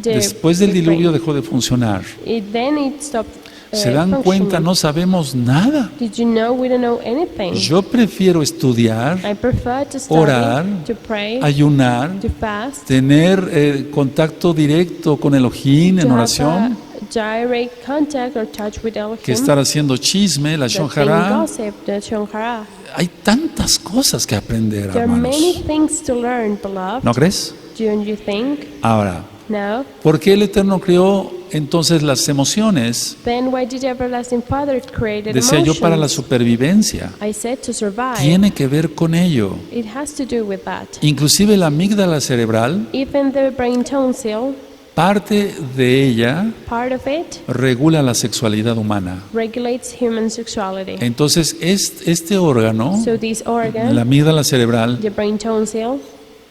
the, Después del the diluvio rain. dejó de funcionar. Then it stopped ¿Se dan cuenta? functioning. No sabemos nada. Did you know we don't know anything? Yo prefiero estudiar, I prefer to study, orar, to pray, ayunar, to fast, tener contacto directo con Elohim to en have oración, a direct contact or touch with Elohim, que estar haciendo chisme, la than shonjara. gossip, the shonjara. Hay tantas cosas que aprender, There are many hermanos. things to learn, beloved. ¿No crees? Don't you think? Ahora, No. ¿por qué el Eterno creó entonces las emociones? Then why did Everlasting Father create Decía yo, para la emotions? supervivencia. I said to survive. Tiene que ver con ello. It has to do with that. Inclusive la amígdala cerebral, Even the brain tonsil, parte de ella part of it, regula la sexualidad humana. regulates human sexuality. Entonces, este órgano, So this organ, la amígdala cerebral, the brain tonsil,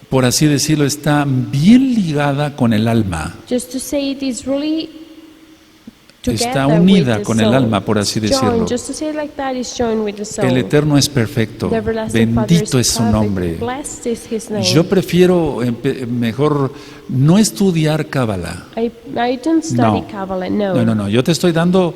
por así decirlo, está bien ligada con el alma. just to say it is really Está together unida with the con el soul. alma, por así Joined, decirlo. just to say it like that, is joined with the soul. El Eterno es perfecto. The Everlasting Father Bendito es is su perfect. nombre. Blessed is his name. Yo prefiero mejor no estudiar Cábala. I don't study No. Kabbalah, No. Yo te estoy dando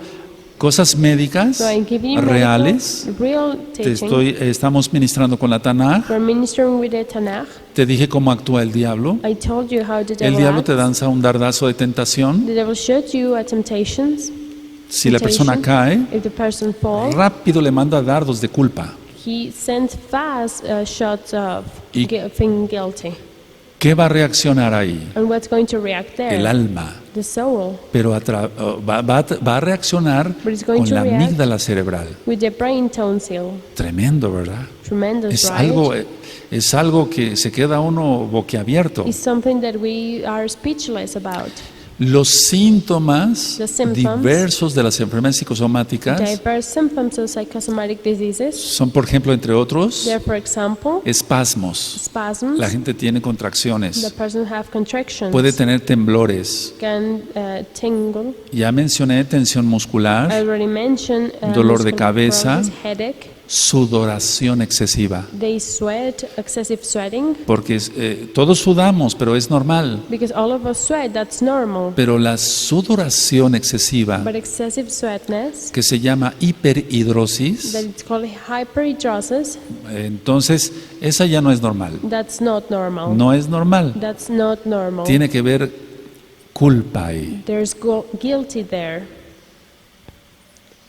cosas médicas So I'm giving you reales. medical, real teaching. Estamos ministrando con la Tanaj. We're ministering with the Tanakh. Te dije cómo actúa el diablo. I told you how the El devil diablo acts. te danza un dardazo de tentación. The devil shows you temptations. Si la persona temptation. cae, If the person falls, rápido le manda dardos de culpa. he sends fast shots of Y- feeling guilty. ¿Qué va a reaccionar ahí? And what's going to react there? El alma. The soul. Pero va a reaccionar But it's going con to la react amígdala cerebral. with the brain tonsil. Tremendo, ¿verdad? Tremendous, Es right? algo que se queda uno boquiabierto. It's something that we are speechless about. Los síntomas The symptoms, diversos de las enfermedades psicosomáticas Diverse symptoms of psychosomatic diseases. son, por ejemplo, entre otros, There, for example, espasmos. spasms. La gente tiene The contracciones. person have contractions. Puede tener temblores. Can tingle. Ya mencioné tensión I muscular, already mentioned dolor de muscular cabeza. problems, headache. sudoración excesiva. They sweat, excessive sweating, Porque todos sudamos, pero es normal. because all of us sweat. That's normal. Pero la sudoración excesiva, But excessive sweatness, que se llama hiperhidrosis, that it's called hyperhidrosis, entonces esa ya no es normal. that's not normal. No es normal. That's not normal. Tiene que ver culpa ahí. There's guilty there.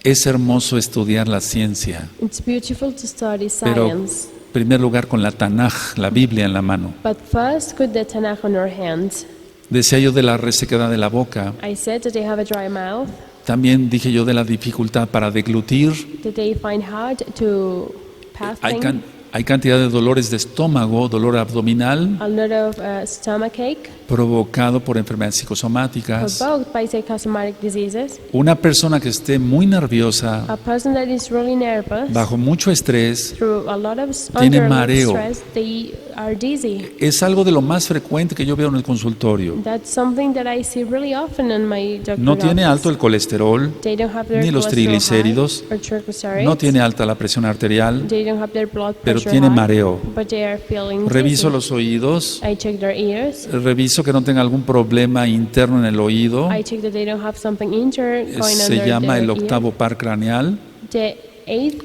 Es hermoso estudiar la ciencia, It's beautiful to study pero science. en primer lugar con la Tanaj, la Biblia en la mano. But first, with the Tanakh on our hands. Decía yo de la resequedad de la boca. I said that they have a dry mouth. También dije yo de la dificultad para deglutir. that they find hard to pass Hay, things, hay cantidad de dolores de estómago, dolor abdominal, a lot of stomachache provocado por enfermedades psicosomáticas. provoked by psychosomatic diseases. Una persona que esté muy nerviosa, A person that is really nervous, bajo mucho estrés, through a lot of tiene under a lot of mareo. stress, they are dizzy. es algo de lo más frecuente que yo veo en el consultorio. That's something that I see really often in my doctor's No tiene office. alto el colesterol, They don't have their ni los cholesterol triglicéridos, high or triglycerides. no tiene alta la presión arterial, They don't have their blood pero pressure tiene high, mareo. but they are feeling Reviso dizzy. los oídos, I check their ears. reviso que no tenga algún problema interno en el oído. I check that they don't have something injured going Se under llama their el ear. octavo par craneal, The eighth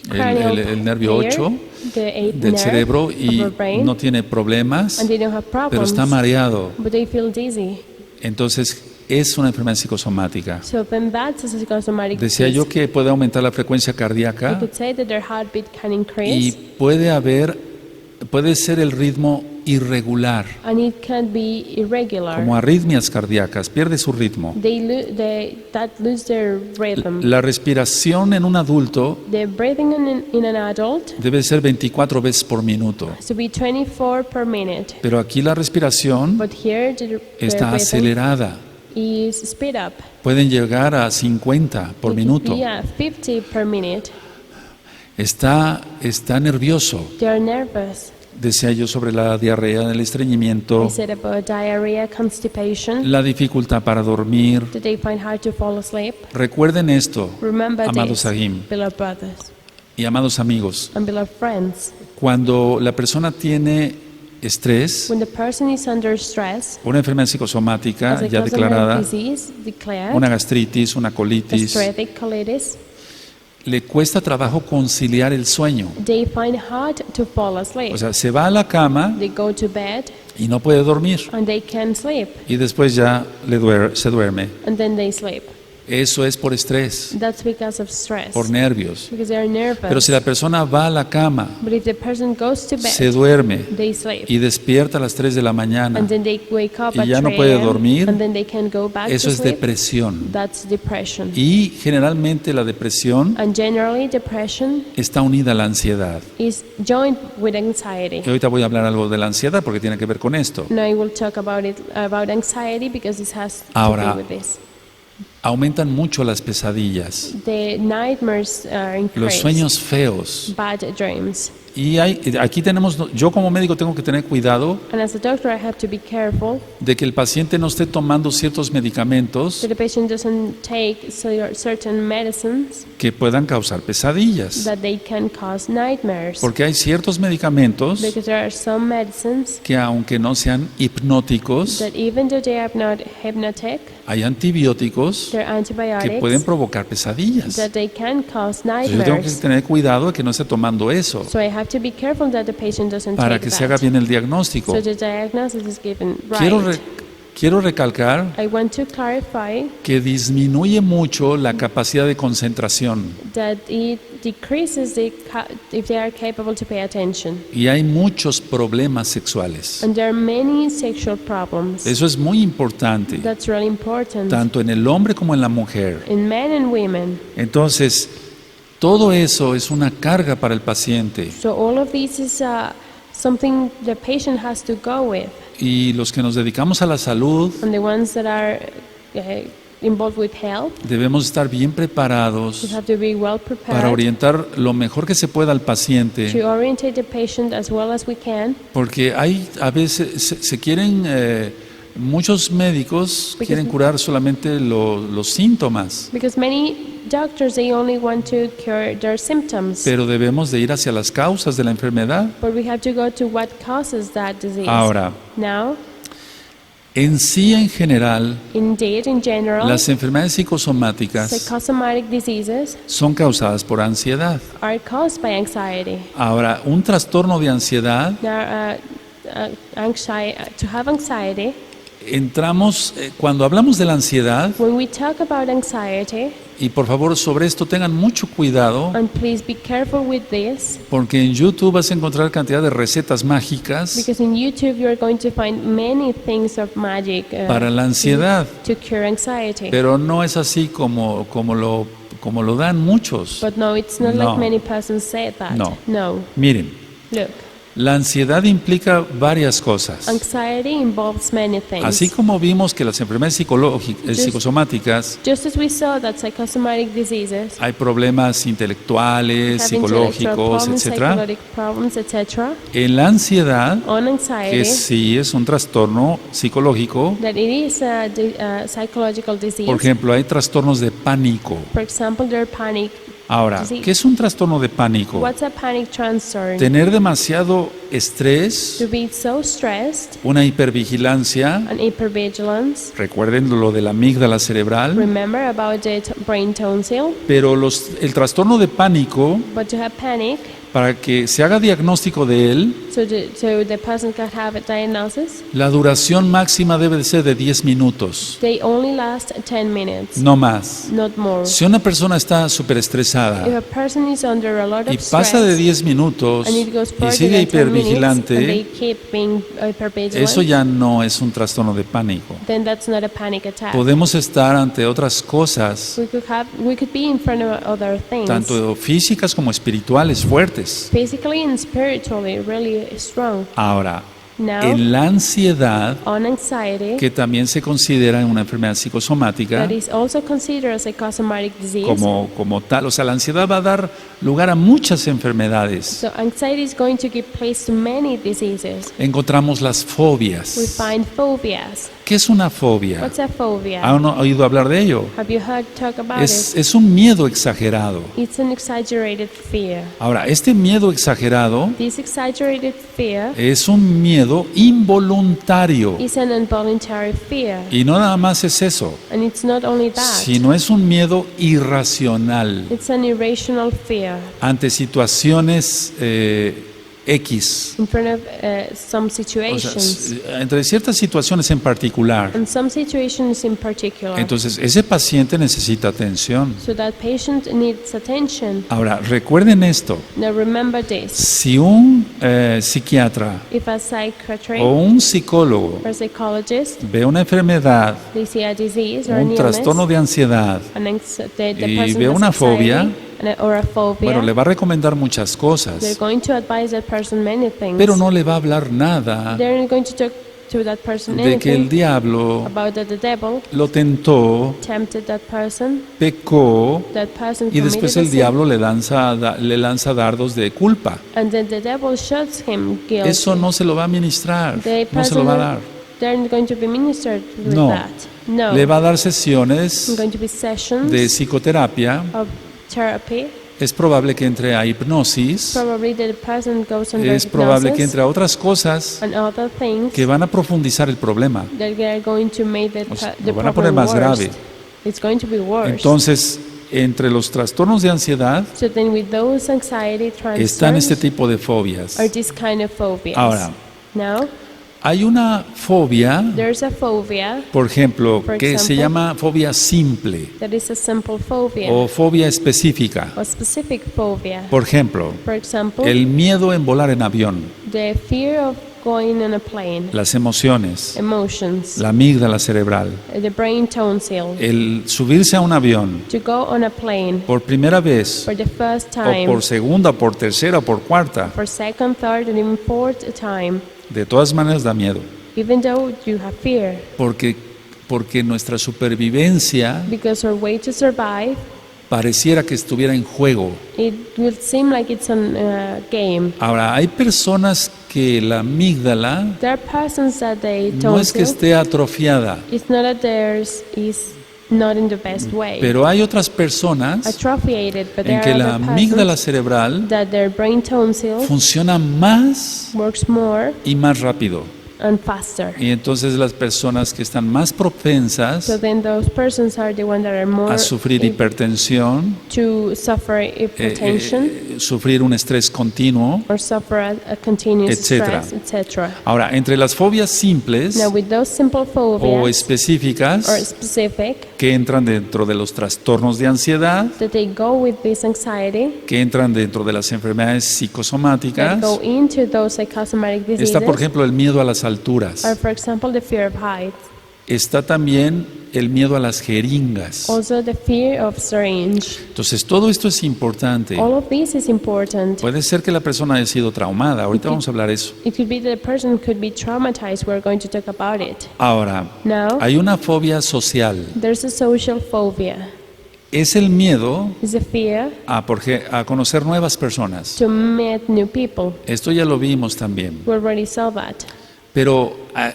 el cranial nervio layer, 8 the eighth del nerve cerebro, of y our brain, no tiene problemas, and they don't have pero problems, está mareado. but they feel dizzy. Entonces es una enfermedad psicosomática. So then that's a psychosomatic Decía disease. yo que puede aumentar la frecuencia You cardíaca could say that their heartbeat can y increase, puede ser el ritmo irregular, and it can be irregular. como arritmias cardíacas, pierde su ritmo. That lose their rhythm. La respiración en un adulto The breathing in an adult debe ser 24 veces por minuto, has to be 24 per minute, pero aquí la respiración but here the está rhythm acelerada. is speed up. Pueden llegar a 50 por It could minuto. be at 50 per minute. Está nervioso. They are nervous. Decía yo sobre la diarrea, el estreñimiento, I said about diarrhea, constipation, la dificultad para dormir. that they find hard to fall asleep. Recuerden esto, Remember amados this, Sahim beloved brothers y amados amigos. and beloved friends. Cuando la persona tiene estrés, When the person is under stress, una enfermedad psicosomática as a ya cosmetic declarada, disease declared, una gastritis, una colitis, gastritic colitis, le cuesta trabajo conciliar el sueño. they find hard to fall asleep. O sea, se va a la cama They go to bed y no puede dormir. and they can sleep, Y después ya se duerme. and then they sleep. Eso es por estrés, That's because of stress, por nervios. because they are nervous. Pero si la persona va a la cama, But if the person goes to bed, se duerme they sleep. y despierta a las 3 de la mañana, And then they wake up y at ya no 3 puede a.m., dormir, and then they can go back eso to es sleep. depresión. That's depression. Y generalmente la depresión And generally, depression está unida a la ansiedad. is joined with anxiety. Y ahorita voy a hablar algo de la ansiedad porque tiene que ver con esto. Now I will talk about anxiety because this has to Ahora, do with this. Aumentan mucho las pesadillas, The nightmares are los increased. sueños feos. Bad dreams. Y aquí tenemos, yo como médico tengo que tener cuidado And as a doctor, I have to be careful de que el paciente no esté tomando ciertos medicamentos that the patient doesn't take certain medicines que puedan causar pesadillas. that they can cause nightmares. Porque hay ciertos medicamentos Because there are some medicines que aunque no sean hipnóticos, that even though they are not hypnotic, hay antibióticos they're que antibiotics pueden provocar pesadillas. that they can cause Entonces, yo tengo que nightmares. tener cuidado de que no esté tomando eso So I have to be careful that the patient doesn't para take que se haga that. bien el diagnóstico. So the diagnosis is given Quiero, right. quiero recalcar I want to clarify que disminuye mucho la capacidad de concentración that it decreases if they are capable to pay attention. y hay muchos problemas sexuales. And there are many sexual problems. Eso es muy importante, That's really important tanto en el hombre como en la mujer. in men and women. Entonces, todo eso es una carga para el paciente So all of this is something the patient has to go with. y los que nos dedicamos a la salud And the ones that are involved with health, debemos estar bien we preparados have to be well para prepared orientar lo mejor que se pueda al to paciente, orientate the patient as well as we can. porque hay a veces se quieren muchos médicos Because- quieren curar solamente los síntomas, Because many doctors, they only want to cure their symptoms. pero debemos de ir hacia las causas de la enfermedad. But we have to go to what causes that disease. Ahora, Now, en sí en general, indeed, in general, las enfermedades psicosomáticas psychosomatic diseases son causadas por ansiedad. are caused by anxiety. Ahora, un trastorno de ansiedad, Now, to have anxiety, entramos, cuando hablamos de la ansiedad, when we talk about anxiety, Y por favor, sobre esto tengan mucho cuidado, And please be careful with this, porque en YouTube vas a encontrar cantidad de recetas mágicas because in YouTube you're going to find many things of magic para la ansiedad, to cure anxiety. pero no es así como lo dan muchos. But no, it's not No. like many persons say that. No. No. Miren, Look, la ansiedad implica varias cosas. anxiety involves many things. Así como vimos que las enfermedades psicosomáticas, Just as we saw that psychosomatic diseases hay problemas intelectuales, have intellectual psicológicos, problems, etcétera. psychological problems, etc. En la ansiedad, On que anxiety, sí es un trastorno psicológico, that it is a psychological disease. por ejemplo, hay trastornos de pánico. For example, there are panic. Ahora, Sí. ¿qué es un trastorno de pánico? What's a panic transfer? Tener demasiado estrés, To be so stressed una hipervigilancia, and hypervigilance. recuerden lo de la amígdala cerebral, Remember about the brain tonsil. pero el trastorno de pánico, But to have panic, para que se haga diagnóstico de él, so the person can have a diagnosis, la duración máxima debe de ser de 10 minutos, they only last 10 minutes, no más. not more. Si una persona está súper If estresada a person is under a lot y of pasa de stress 10 minutos and it goes y further sigue than 10 minutes and they hipervigilante, keep being hypervigilant, eso ya no es un trastorno de pánico. then that's not a panic attack. Podemos estar ante otras cosas, We could be in front of other things, tanto físicas como espirituales, fuertes. physically and spiritually really strong. Ahora, Now, en la ansiedad, on anxiety, que también se considera una enfermedad psicosomática, that is also considered a psychosomatic disease. como tal, o sea, la ansiedad va a dar lugar a muchas enfermedades. So anxiety is going to give place to many diseases. Encontramos las We fobias. find phobias. ¿Qué es una fobia? What's a phobia? ¿Han oído hablar de ello? Have you heard talk about Es un miedo exagerado. it? It's an exaggerated fear. Ahora, este miedo exagerado This exaggerated fear es un miedo involuntario. is an involuntary fear. Y no nada más es eso, And it's not only that. sino es un miedo irracional It's an irrational fear ante situaciones X. in front of some O sea, situations. entre ciertas situaciones en particular. And some situations in particular. Entonces, ese paciente necesita atención. So that patient needs attention. Ahora, recuerden esto. Now remember this. Si un psiquiatra If a psychiatrist o un psicólogo or psychologist, ve una enfermedad, they see a disease or an un illness, trastorno de ansiedad, the y person ve has una anxiety fobia, or a phobia, bueno, le va a recomendar muchas they're cosas, going to advise that person many things. pero no le va a hablar nada They're not going to talk to that person de que el anything diablo about that the devil lo tentó, tempted that person, pecó, that person y después committed a el sin, diablo le lanza dardos de culpa. and then the devil shoots him guilty. Eso no se lo va a ministrar, The no se lo va a dar. They're not going to be ministered with No. that. No. Le va a dar It's sesiones going to be sessions de psicoterapia. of therapy. Es probable que entre a hipnosis. Probably the person goes under Es probable que hypnosis entre a otras cosas and other things que van a profundizar el problema. that are going to make O sea, the lo van a poner problem más worse. grave. It's going to be worse. Entonces, entre los trastornos de ansiedad So then with those anxiety están este transfers tipo de fobias. are this kind of phobias. Ahora, Now, hay una fobia, there's a phobia por ejemplo, For que se example, llama fobia simple that is a simple phobia o fobia específica. or specific phobia. Por ejemplo, For example, el miedo en volar en avión, the fear of going on a plane, las emociones, emotions, la amígdala cerebral, the brain tonsil, el subirse a un avión to go on a plane por primera vez for the first o time, por segunda, por tercera, por cuarta, for second, third, and even fourth time, de todas maneras da miedo, even though you have fear, porque nuestra supervivencia because our way to survive, pareciera que estuviera en juego. it will seem like it's a game. Ahora, hay personas que la amígdala There are persons that they no es que tonsil, esté atrofiada, it's not that theirs is not in the best way, pero hay otras personas atrophiated, but there en que are la other amígdala persons cerebral that their brain tonsil funciona más works more y más rápido. and faster. Y entonces las personas que están más propensas So then those persons are the ones that are more a sufrir hipertensión, to suffer hypertension, sufrir un estrés continuo, or suffer a continuous Etcétera. stress, etc. Ahora, entre las fobias simples Now, with those simple o phobias or específicas specific, que entran dentro de los trastornos de ansiedad, that they go with this anxiety, que entran dentro de las enfermedades that psicosomáticas, go into those psychosomatic diseases, está por ejemplo el miedo a las alturas, are, for example, the fear of heights, está también el miedo a las jeringas. also the fear of syringe. Entonces todo esto es importante. All of this is important. Puede ser que la persona haya sido traumada, ahorita vamos a hablar de eso. It could be that the person could be traumatized. We're going to talk about it. Ahora, Now, hay una fobia social. there's a social phobia. Es el miedo It's a fear a conocer nuevas personas. to meet new people. Esto ya lo vimos también. We already saw that. Pero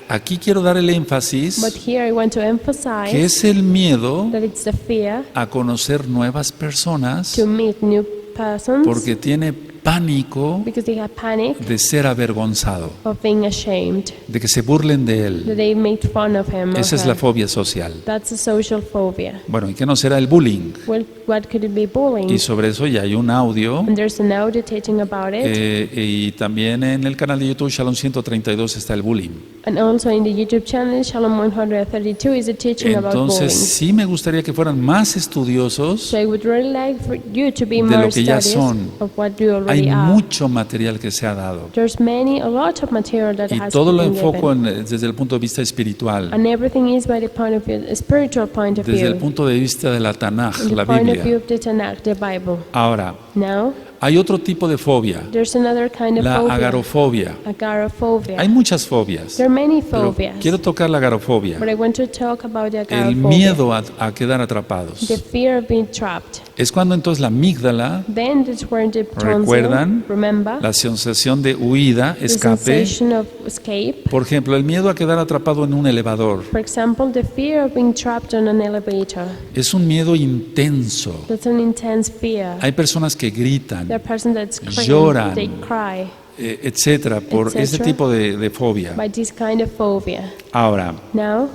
aquí quiero dar el énfasis But here I want to que emphasize es el miedo that it's the fear a conocer nuevas personas to meet new persons porque tiene pánico because they have panic de ser avergonzado, of being ashamed, de que se burlen de that él. they made fun of him or Esa es la her. fobia social. That's a social phobia. Bueno, ¿y qué no será el bullying? Well, what could it be? Bullying. Y sobre eso ya hay un audio And there's an audio teaching about it. y también en el canal de YouTube Shalom 132 está el bullying. And also in the YouTube channel, Shalom 132 is a teaching about Entonces bullying. sí me gustaría que fueran más estudiosos. So I would really like for you to be de more lo que ya studious son. of what you already Hay are. mucho material que se ha dado There's a lot of material that y has todo lo been enfoco given. desde el punto de vista espiritual, And everything is by the point of view, a spiritual point of desde el view. punto de vista de la Tanaj, The la point of view Biblia. of the Tanakh, the Bible. Ahora, Now, hay otro tipo de fobia, there's another kind of la phobia. agarofobia. Agoraphobia. Hay muchas fobias, There are many pero phobias. quiero tocar la agarofobia, But I want to talk about the el agoraphobia. miedo a quedar atrapados. The fear of being trapped. Es cuando entonces la amígdala, Then that's where the ¿recuerdan? tonsil, remember, la sensación de huida, the escape. sensation of escape. Por ejemplo, el miedo a quedar atrapado en un elevador For example, the fear of being trapped on an elevator. es un miedo intenso. That's an intense fear. Hay personas que gritan, The person that's crying, lloran, they cry etcétera, por etcétera. ese tipo de fobia. by this kind of phobia. Ahora, Now,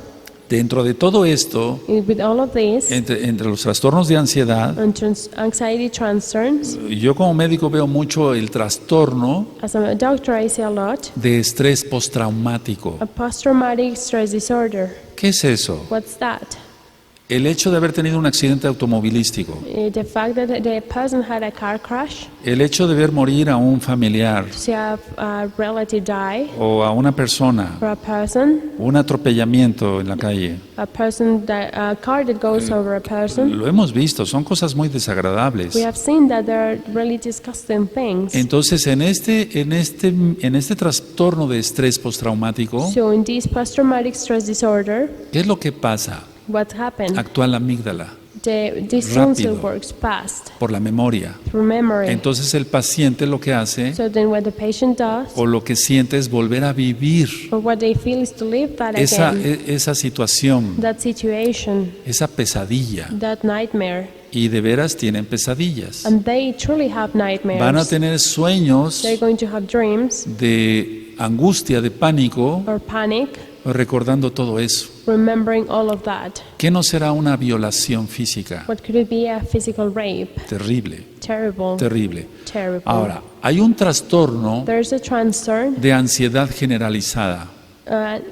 dentro de todo esto, with all of this, entre los trastornos de ansiedad, and anxiety concerns, yo como médico veo mucho el trastorno as a doctor, I see a lot de estrés postraumático. a post-traumatic stress disorder. ¿Qué es eso? What's that? El hecho de haber tenido un accidente automovilístico, The fact that the person had a car crash, el hecho de ver morir a un familiar to see a relative die, o a una persona, or a person, un atropellamiento en la calle, a car that goes over a person. lo hemos visto, son cosas muy desagradables. We have seen that there are really disgusting things. Entonces, en este trastorno de estrés postraumático, So in this post-traumatic stress disorder, ¿qué es lo que pasa? what happened? Actúa la amígdala This tonsil Rápido. works fast por la memoria. through memory. Entonces el paciente lo que hace So then what the patient does, o lo que siente es volver a vivir or what they feel is to live that esa, again, esa situación, that situation, esa pesadilla. that nightmare. Y de veras tienen pesadillas. And they truly have nightmares. Van a tener sueños They're going to have dreams de angustia, de pánico, or panic, recordando todo eso. remembering all of that. ¿Qué no será una violación física? What could it be? A physical rape? Terrible, Terrible. terrible. Terrible. Ahora, hay un trastorno There's a concern. de ansiedad generalizada.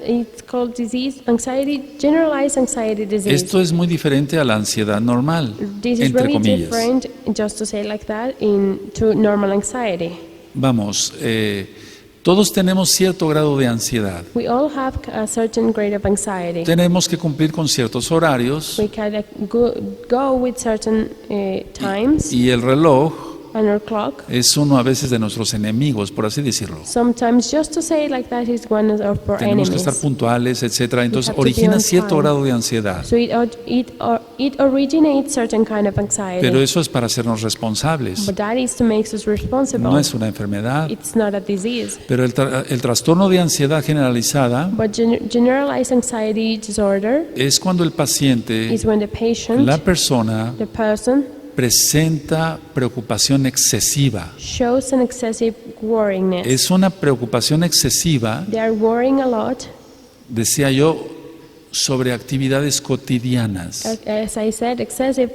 It's called generalized anxiety disease. Esto es muy diferente a la ansiedad normal, This is entre really comillas. different, just to say like that, to normal anxiety. Vamos, todos tenemos cierto grado de ansiedad. We all have a certain grade of anxiety. Tenemos que cumplir con ciertos horarios We can go with certain times y el reloj on our clock. es uno a veces de nuestros enemigos, por así decirlo. Sometimes, just to say it like that, is one of our Tenemos que enemies. estar puntuales, etcétera. Entonces have to be origina on cierto time. grado de ansiedad. So it originates certain kind of anxiety. Pero eso es para hacernos responsables. But that is to make us responsible. No es una enfermedad. It's not a disease. Pero el trastorno de ansiedad generalizada But generalized anxiety disorder es cuando el paciente, is when the patient, la persona, the person, presenta preocupación excesiva. shows an excessive worryingness. Es una preocupación excesiva, They are worrying a lot. decía yo, sobre actividades cotidianas. As I said, excessive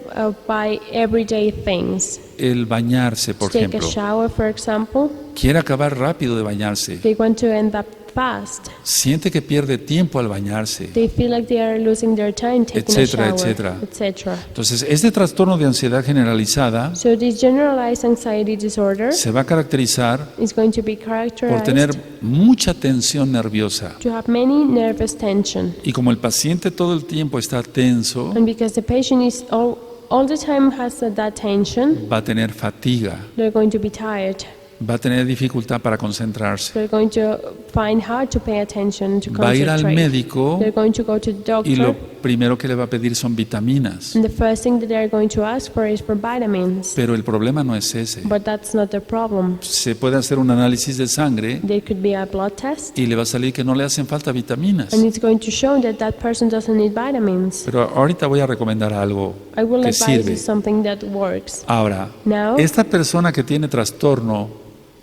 by everyday things. El bañarse, por To take a ejemplo. shower, for example, Quiere acabar rápido de bañarse. they want to end up fast. Siente que pierde tiempo al bañarse. They feel like they are losing their time taking Etcétera, a shower, etcétera. etc. Entonces, este trastorno de ansiedad generalizada So this generalized anxiety disorder se va a caracterizar is going to be por characterized tener mucha tensión nerviosa. to have many nervous tension. Y como el paciente todo el tiempo está tenso, And because the patient is all the time has that tension, va a tener fatiga, they're going to be tired. va a tener dificultad para concentrarse. They're going to find hard to pay attention, to Va a ir al concentrate. médico They're going to go to the y lo doctor, primero que le va a pedir son vitaminas. and the first thing that they're going to ask for is for vitamins. Pero el problema no es ese. But that's not the problem. Se puede hacer un análisis de sangre There could be a blood test, y le va a salir que no le hacen falta vitaminas. and it's going to show that that person doesn't need vitamins. Pero ahorita voy a recomendar algo I will que advise you sirve. something that works. Ahora, Now, esta persona que tiene trastorno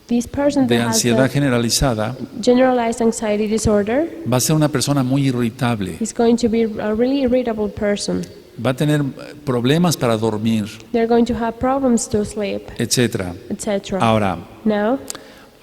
this person de that has ansiedad the generalizada generalized anxiety disorder va a ser una persona muy irritable. is going to be a really irritable person. Va a tener problemas para dormir, They're going to have problems to sleep, etc. etc. Ahora, Now,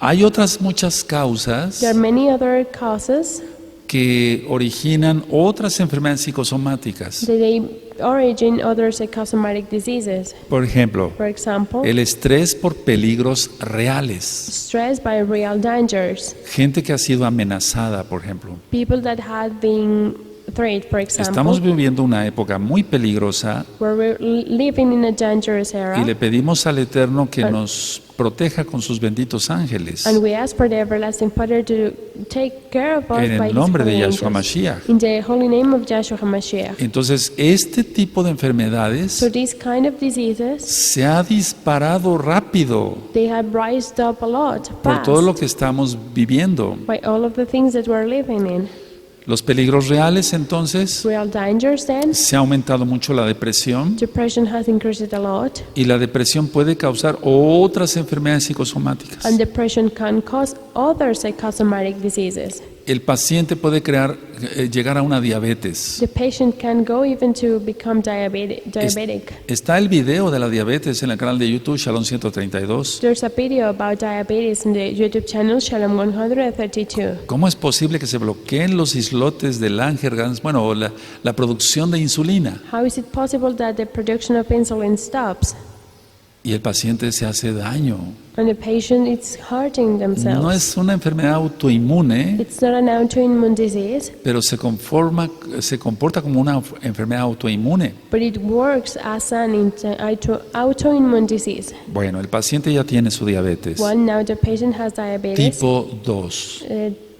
hay otras muchas causas there are many other causes que originan otras enfermedades psicosomáticas. that they origin other psychosomatic diseases. Por ejemplo, For example, el estrés por peligros reales. stress by real dangers. Gente que ha sido amenazada, por ejemplo. People that had been threatened, for Estamos example, viviendo una época muy peligrosa where we're living in a dangerous y era, le pedimos al Eterno que nos proteja con sus benditos ángeles. and we ask for the everlasting Father to take care of us En by el His nombre de holy Yahshua angels. Mashiach. In the holy name of Yahshua HaMashiach. Entonces, este tipo de enfermedades So these kind of diseases, se ha disparado rápido they have rised up a lot por fast todo lo que estamos viviendo. by all of the things that we're living in. Los peligros reales, entonces, Real dangers then, se ha aumentado mucho la depresión depression has increased a lot, y la depresión puede causar otras enfermedades psicosomáticas. and depression can cause other psychosomatic diseases. El paciente puede llegar a una diabetes. The patient can go even to become diabetic. Está el video de la diabetes en el canal de YouTube Shalom 132. There's a video about diabetes in the YouTube channel Shalom 132. ¿Cómo es posible que se bloqueen los islotes del Langerhans, bueno, la producción de insulina? How is it possible that the production of insulin stops Y el paciente se hace daño. and the patient is hurting themselves? No es una enfermedad autoinmune, It's not an autoimmune disease, pero se comporta como una enfermedad autoinmune. but it works as an autoimmune disease. Bueno, el paciente ya tiene su diabetes. One, now the patient has diabetes Tipo 2.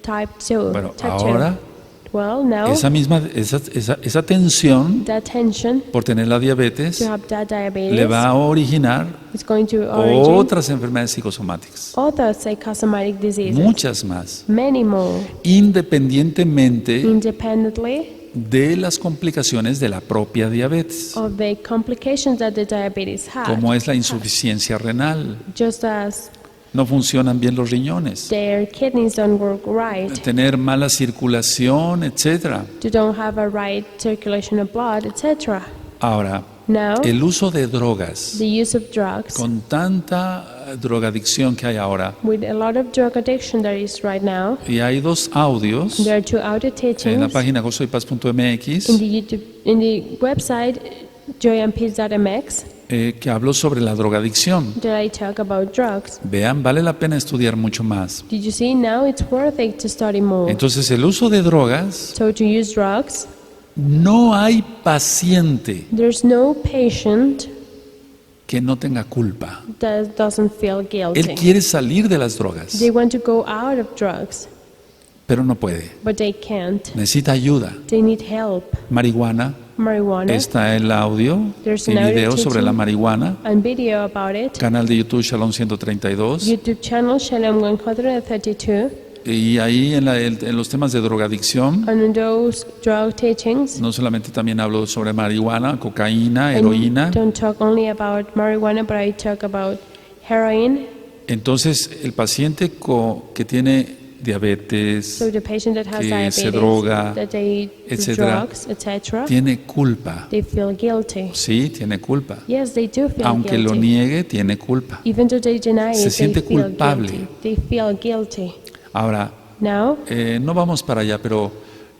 type 2. Bueno, type ahora 2. Well, now esa tensión that tension por tener la diabetes to have that diabetes le va a originar is going to origin otras enfermedades psicosomáticas, other psychosomatic diseases, muchas más, many more, independientemente independently de las complicaciones de la propia diabetes, of the complications that the diabetes has, como es la insuficiencia renal. just as No funcionan bien los riñones, their kidneys don't work right, tener mala circulación, etc. you don't have a right circulation of blood, etc. Ahora, Now, el uso de drogas, the use of drugs, con tanta drogadicción que hay ahora, with a lot of drug addiction there is right now, y hay dos audios there are two audio en la teachings página gozoypaz.mx in the website joyandpeace.mx que habló sobre la drogadicción. that I talk about drugs. Vean, vale la pena estudiar mucho más. Did you see? Now it's worth it to study more. Entonces, el uso de drogas, So to use drugs, no hay paciente there's no patient que no tenga culpa. that doesn't feel Él guilty. quiere salir de las drogas, They want to go out of drugs, pero no puede. but they can't. Necesita ayuda. They need help. Marihuana, Marijuana, está el audio There's y an audio video sobre la teaching. marihuana. and video about it. Canal de YouTube Shalom 132. YouTube channel Shalom 132. Y ahí en los temas de drogadicción, And in those drug teachings, no solamente también hablo sobre marihuana, cocaína, I heroína. don't talk only about marijuana, but I talk about heroin. Entonces, el paciente que tiene diabetes, So the patient that has que diabetes, se droga, that they do etcétera, drugs, etc., tiene culpa. they feel guilty. Sí, tiene culpa. Yes, they do feel Aunque lo guilty. niegue, tiene culpa. Even though they deny Se it, they siente feel culpable. guilty. They feel guilty. Ahora, Now, no vamos para allá, pero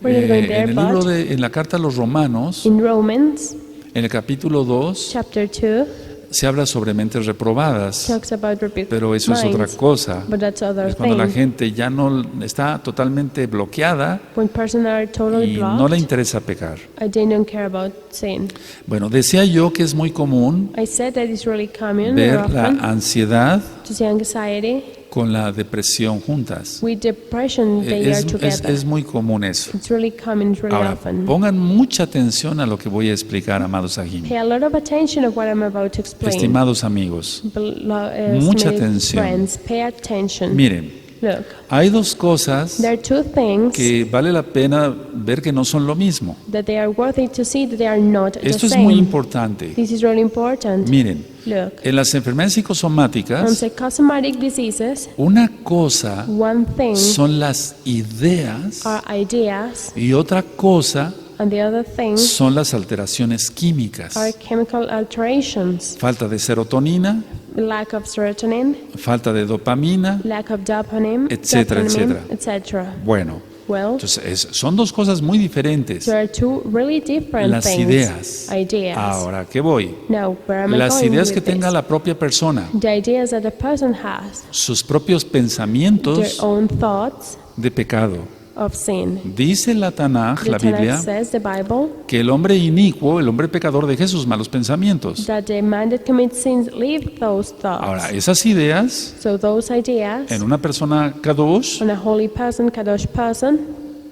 We're not going there, en el libro but- en la carta a los Romanos, in Romans en el capítulo 2, chapter 2, se habla sobre mentes reprobadas, talks about rebuked pero eso es otra minds, cosa. but that's other Es cuando la thing. gente ya no está totalmente bloqueada When persons are totally y no blocked, le interesa pecar. they don't care about sin. Bueno, decía yo que es muy común I said that it's really common or ver la often ansiedad to see anxiety con la depresión juntas. with depression. They are together. Es muy común eso. It's really common, it's really Ahora, often. pongan mucha atención a lo que voy a explicar, amados Agim. Pay a lot of attention of what I'm about to explain. Estimados amigos, Mucha mucha atención. friends, pay attention. miren, Look, hay dos cosas there are two things que vale la pena ver que no son lo mismo. that they are worthy to see that they are not Esto the es same. muy importante. This is really important. Miren, Look, en las enfermedades on psicosomáticas, psychosomatic diseases, una cosa one thing son las ideas are ideas, y otra cosa and the other thing son las alteraciones químicas. are chemical alterations. Falta de serotonina, Lack of serotonin, falta de dopamina, lack of dopamine, Etcétera, etcétera. etc. bueno, Well, entonces son dos cosas muy diferentes. there are two really different Las things. ideas. Ideas. Ahora, ¿qué voy? Now, where am I Las going ideas with que tenga this? la propia persona, The ideas that a person has, sus propios their pensamientos own thoughts de pecado. of sin. Dice la Tanaj, The la Tanakh Biblia, says, the Bible, que el hombre inicuo, el hombre pecador, deje sus malos pensamientos. that the man that commits sins leave those thoughts. Ahora, esas ideas So those ideas en una persona kadosh on a holy person, kadosh person,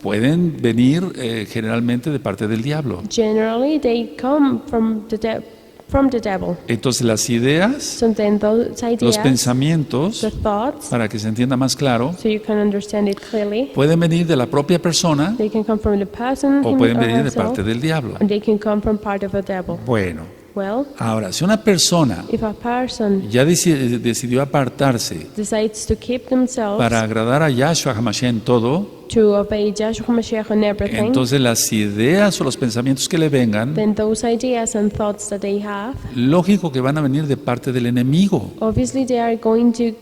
pueden venir generalmente de parte del diablo. generally they come from the devil. Entonces las ideas, So then those los ideas, pensamientos, the thoughts, para que se entienda más claro, so you can understand it clearly, pueden venir de la propia persona they can come from the person o him pueden or venir de herself, parte del diablo. or they can come from part of the devil. Bueno, Well, ahora, si una persona if a person ya decidió apartarse decides to keep themselves para agradar a Yahshua HaMashiach en todo, to obey Joshua Mashiach on everything, entonces las ideas o los pensamientos que le vengan, then those ideas and thoughts that they have, lógico que van a venir de parte del enemigo, obviously they are going to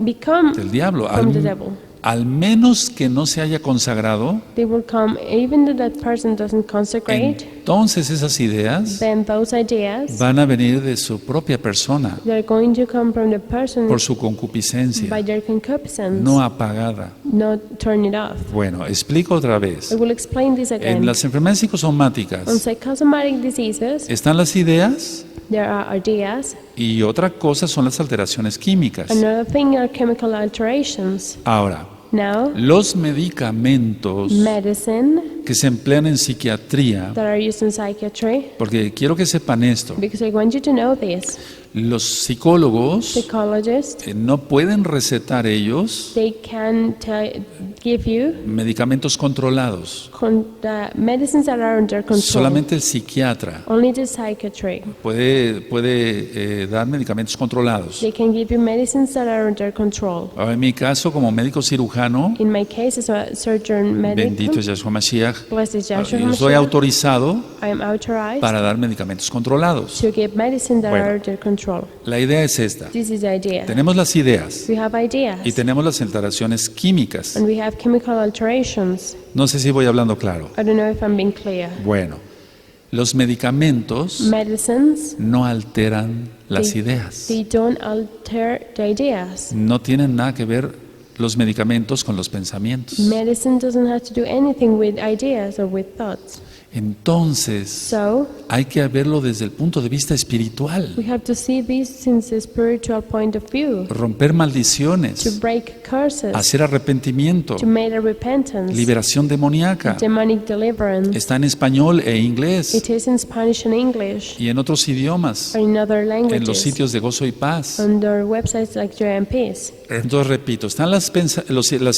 become del diablo. from the devil. Al menos que no se haya consagrado, They will come, even though that person doesn't consecrate, entonces esas ideas then those ideas, van a venir de su propia persona, they're going to come from the person por su concupiscencia, by their concupiscence, no apagada. not turn it off. Bueno, explico otra vez. I will explain this again. En las enfermedades On psicosomáticas psychosomatic diseases, están las ideas there are ideas. y otra cosa son las alteraciones químicas. Another thing are chemical alterations. Ahora, Now, los medicamentos medicine que se emplean en psiquiatría, that are used in psychiatry, porque quiero que sepan esto, because I want you to know this. los psicólogos Psychologists, no pueden recetar ellos they can give you medicamentos controlados. the medicines that are under control. Solamente el psiquiatra Only the psychiatry. puede dar medicamentos controlados. They can give you medicines that are under control. Ahora, en mi caso, como médico cirujano, In my case, as a surgeon bendito medic, es Yahshua Mashiach, blessed is Joshua yo estoy Mashiach, autorizado I am authorized para dar medicamentos controlados. to give medicine that Bueno. are under control. La idea es esta. This is the idea. Tenemos las ideas We have ideas, y tenemos las alteraciones químicas. and we have chemical alterations. No sé si voy hablando claro. I don't know if I'm being clear. Bueno, los medicamentos Medicines, no alteran las ideas. they don't alter the ideas. No tienen nada que ver los medicamentos con los pensamientos. Medicine doesn't have to do anything with ideas or with thoughts. Entonces, So, hay que verlo desde el punto de vista espiritual. we have to see this since a spiritual point of view. Romper To maldiciones, break curses, hacer arrepentimiento, to make a repentance, liberación demoníaca. demonic deliverance. Está en español e inglés It is in Spanish and English, y en otros idiomas, or in other en los languages, sitios de gozo y paz. on their websites like Joy and Peace. Entonces, repito, están las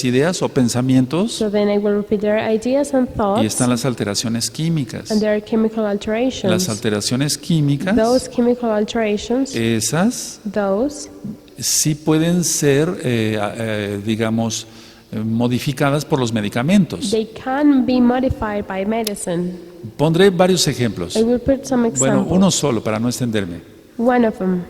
ideas o pensamientos So then I will repeat, there are ideas and y thoughts, están las alteraciones químicas. and there are chemical Las alterations. alteraciones químicas, Those chemical alterations, esas those sí pueden ser, digamos, modificadas por los medicamentos. They can be modified by medicine. Pondré varios ejemplos. I will put some Bueno, examples. uno solo para no extenderme. One of them,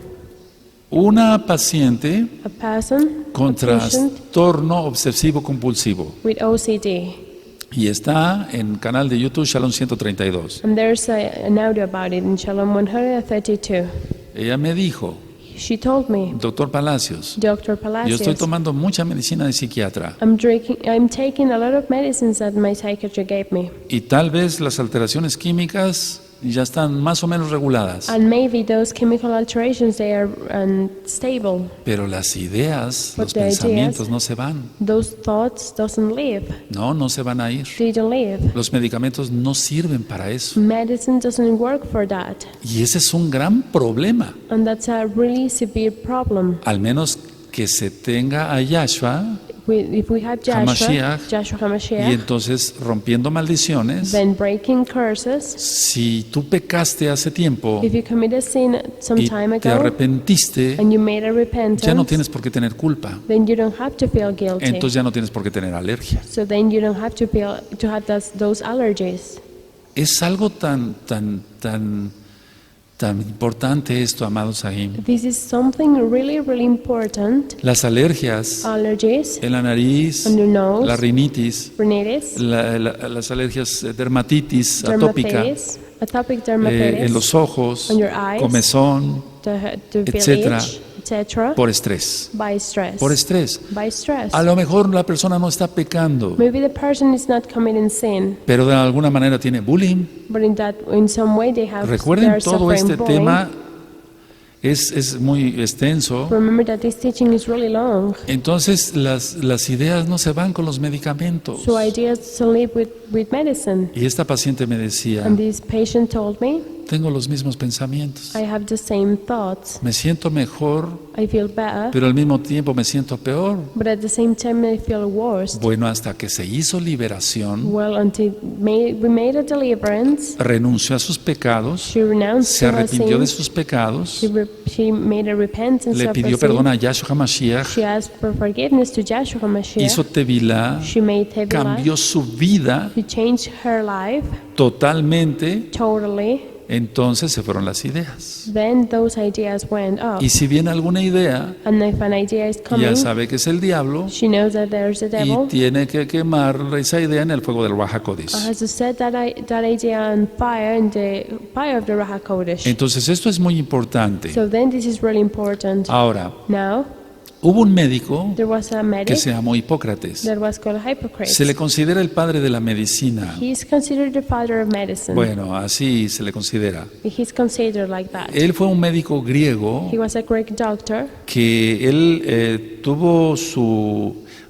Una paciente a person, con a patient trastorno obsesivo compulsivo with OCD. y está en canal de YouTube Shalom 132. And there's an audio about it in Shalom 132. Ella me dijo, She told me, doctor Palacios, Dr. yo estoy Palacios, tomando mucha medicina de psiquiatra I'm taking a lot of medicines that my psychiatrist gave me. y tal vez las alteraciones químicas ya están más o menos reguladas, And maybe those chemical alterations, they are unstable. pero las ideas, But los the pensamientos ideas- no se van, Those thoughts doesn't live. no se van a ir. They don't live. Los medicamentos no sirven para eso Medicine doesn't work for that. y ese es un gran problema, And that's a really severe problem. al menos que se tenga a Yahshua If we have Joshua Hamashiach, y Hamashiach, entonces rompiendo maldiciones. then breaking curses. Si tú pecaste hace tiempo If you committed sin some y time te ago arrepentiste, and you made a repentance, ya no tienes por qué tener culpa. then you don't have to feel guilty. Entonces ya no tienes por qué tener alergia. So then you don't have to have those allergies. Es algo tan importante esto, amados Sahim. This is something really, really important. Las alergias Allergies en la nariz, on your nose, la rinitis, rhinitis, las alergias dermatitis atópica, dermatitis, atopic dermatitis, en los ojos, on your eyes, comezón, the etcétera, village, etc. por estrés. By stress. Por estrés. By stress. A lo mejor la persona no está pecando, Maybe the person is not committing sin, pero de alguna manera tiene bullying. but in some way they are Recuerden, todo suffering este bullying. tema es muy extenso. Remember that this teaching is really long, Entonces las ideas no se van con los medicamentos. so ideas to live with medicine. Y esta paciente me decía, And this patient told me, tengo los mismos pensamientos. I have the same thoughts. Me siento mejor, I feel better, pero al mismo tiempo me siento peor. but at the same time I feel worse. Bueno, hasta que se hizo liberación, Well, until we made a deliverance, renunció a sus pecados, she renounced se to her arrepintió de sins. sus pecados, She made a repentance le of her pidió sin. perdón a Yahshua HaMashiach, She asked for forgiveness to Joshua HaMashiach. hizo tevilá, She made Tevilah. cambió su vida She changed her life totalmente. totally. Entonces se fueron las ideas. Then those ideas went up. Y si viene alguna idea, And if an idea is coming, ya sabe que es el diablo she knows that there's a y devil. tiene que quemar esa idea en el fuego del Ruach I HaKodesh. has to set that idea on fire in the fire of the Ruach HaKodesh. Entonces esto es muy importante. So then this is really important. Ahora, Now, hubo un médico there was a que medic se llamó Hipócrates. that was called Hippocrates. Se le considera el padre de la medicina. He is considered the father of medicine. Bueno, así se le considera. He's considered like that. Él fue un médico griego He was a Greek doctor. que él tuvo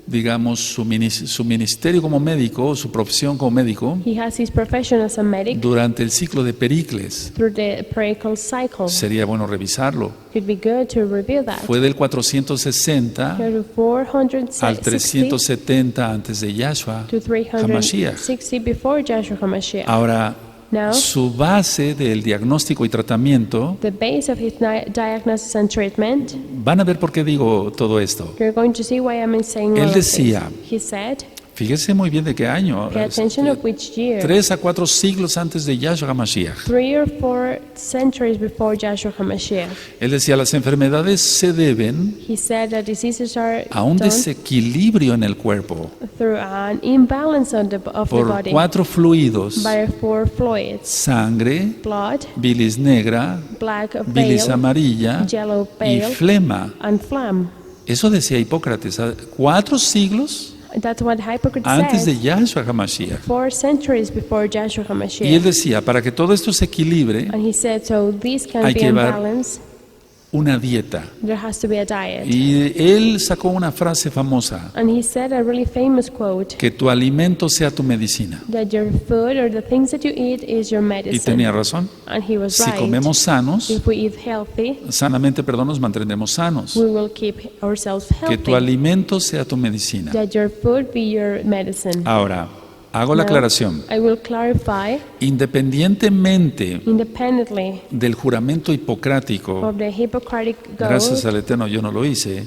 digamos, su ministerio como médico, su profesión como médico, He has his profession as a medic durante el ciclo de Pericles. through the perical cycle. Sería bueno revisarlo. It'd be good to review that. Fue del 460 Here to 460 al 370 antes de Yahshua to HaMashiach. 360 before Joshua HaMashiach. Ahora, Now, su base del diagnóstico y tratamiento, the base of his diagnosis and treatment, van a ver por qué digo todo esto. you're going to see why I'm saying Él all of this. decía, He said, fíjese muy bien de qué año, pay attention of which year. 3 a 4 siglos antes de Yahshua HaMashiach. 3 or 4 centuries before Joshua HaMashiach. Él decía, las enfermedades se deben He said that diseases are a un done desequilibrio en el cuerpo through an imbalance of the por body 4 fluidos: by 4 fluids: sangre, blood, bilis negra, black bilis bile, amarilla yellow y bile, flema. and phlegm. Eso decía Hipócrates, 4 siglos That's what Hippocrates antes de said. Yahshua HaMashiach. 4 centuries before Joshua Y él HaMashiach. decía, para que todo esto se equilibre, And he said, so this can hay be que in llevar balance. una dieta. There has to be a diet. Y él sacó una frase famosa, And he said a really famous quote, que tu alimento sea tu medicina. that your food or the things that you eat is your Y medicine. tenía razón. And he was Si right. comemos sanos, If we eat healthy, sanamente, perdón, nos mantendremos sanos. we will keep ourselves Que tu healthy. alimento sea tu medicina. That your food be your medicine. Ahora, Hago la Now, aclaración. I will clarify Independientemente independently del juramento hipocrático, of the Hippocratic gracias oath, al Eterno yo no lo hice,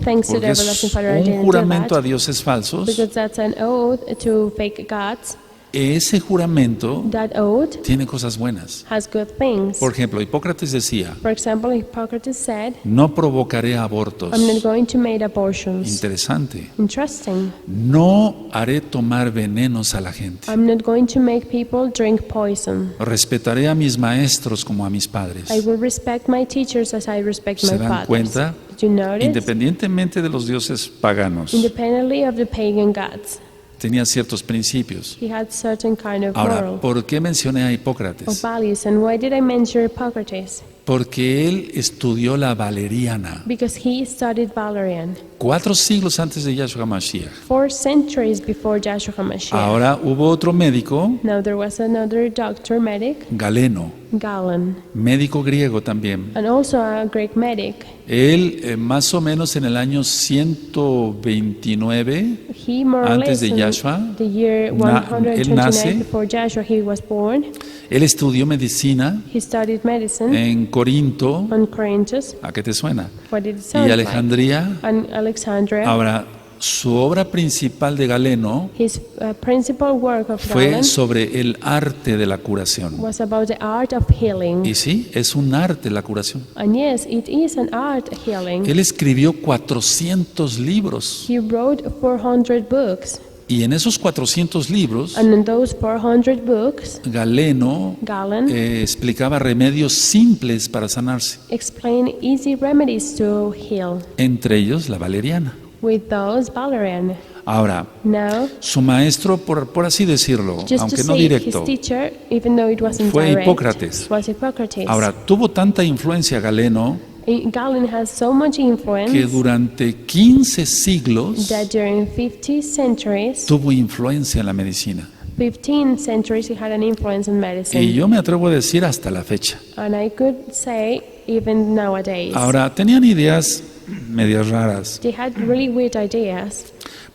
thanks to the porque everlasting es Father, I un didn't do juramento a that, dioses falsos. because that's an oath to fake gods. Ese juramento That oath tiene cosas buenas. has good things. Por ejemplo, Hipócrates decía, For example, Hippocrates said, no provocaré abortos. I'm not going to make abortions. Interesante. Interesting. No haré tomar venenos a la gente. I'm not going to make people drink poison. Respetaré a mis maestros como a mis padres. I will respect my teachers as I respect ¿Se my dan fathers. cuenta? Did you notice? Independientemente de los dioses paganos, Independently of the pagan gods, tenía ciertos principios. he had certain kind of Ahora, moral ¿por qué mencioné a or Hipócrates? values. And why did I mention Hippocrates? Porque él estudió la valeriana. Because he studied Valerian 4 siglos antes de Yahshua Mashiach. 4 centuries before Joshua HaMashiach. Ahora hubo otro médico, Now there was another doctor, medic, Galeno, Galen, médico griego también. and also a Greek medic. Él, más o menos en el año 129, He more or antes less de in Yahshua, the year él 129 nace. before Joshua he was born. Él estudió medicina He studied medicine en Corinto. on Corinthus. ¿A qué te suena? What did it Y sound like? Alejandría. And Alexandria. Ahora, su obra principal de Galeno His principal work of fue Galen sobre el arte de la curación. was about the art of healing. Y sí, es un arte la curación. And yes, it is an art healing. Él escribió 400 libros. He wrote 400 books. Y en esos 400 libros, And in those 400 books, Galeno Galen explicaba remedios simples para sanarse, explained easy remedies to heal. entre ellos la valeriana. With those, Valerian. Ahora, Now, su maestro, por así decirlo, just to aunque no say, directo, his teacher, even though it wasn't fue direct, Hipócrates. was Hippocrates. Ahora, tuvo tanta influencia Galeno Galen has so much influence que durante 15 siglos that during 50 centuries, tuvo influencia en la medicina. 15 centuries, he had an influence in medicine. Y yo me atrevo a decir hasta la fecha. And I could say even nowadays. Ahora, tenían ideas medias raras, They had really weird ideas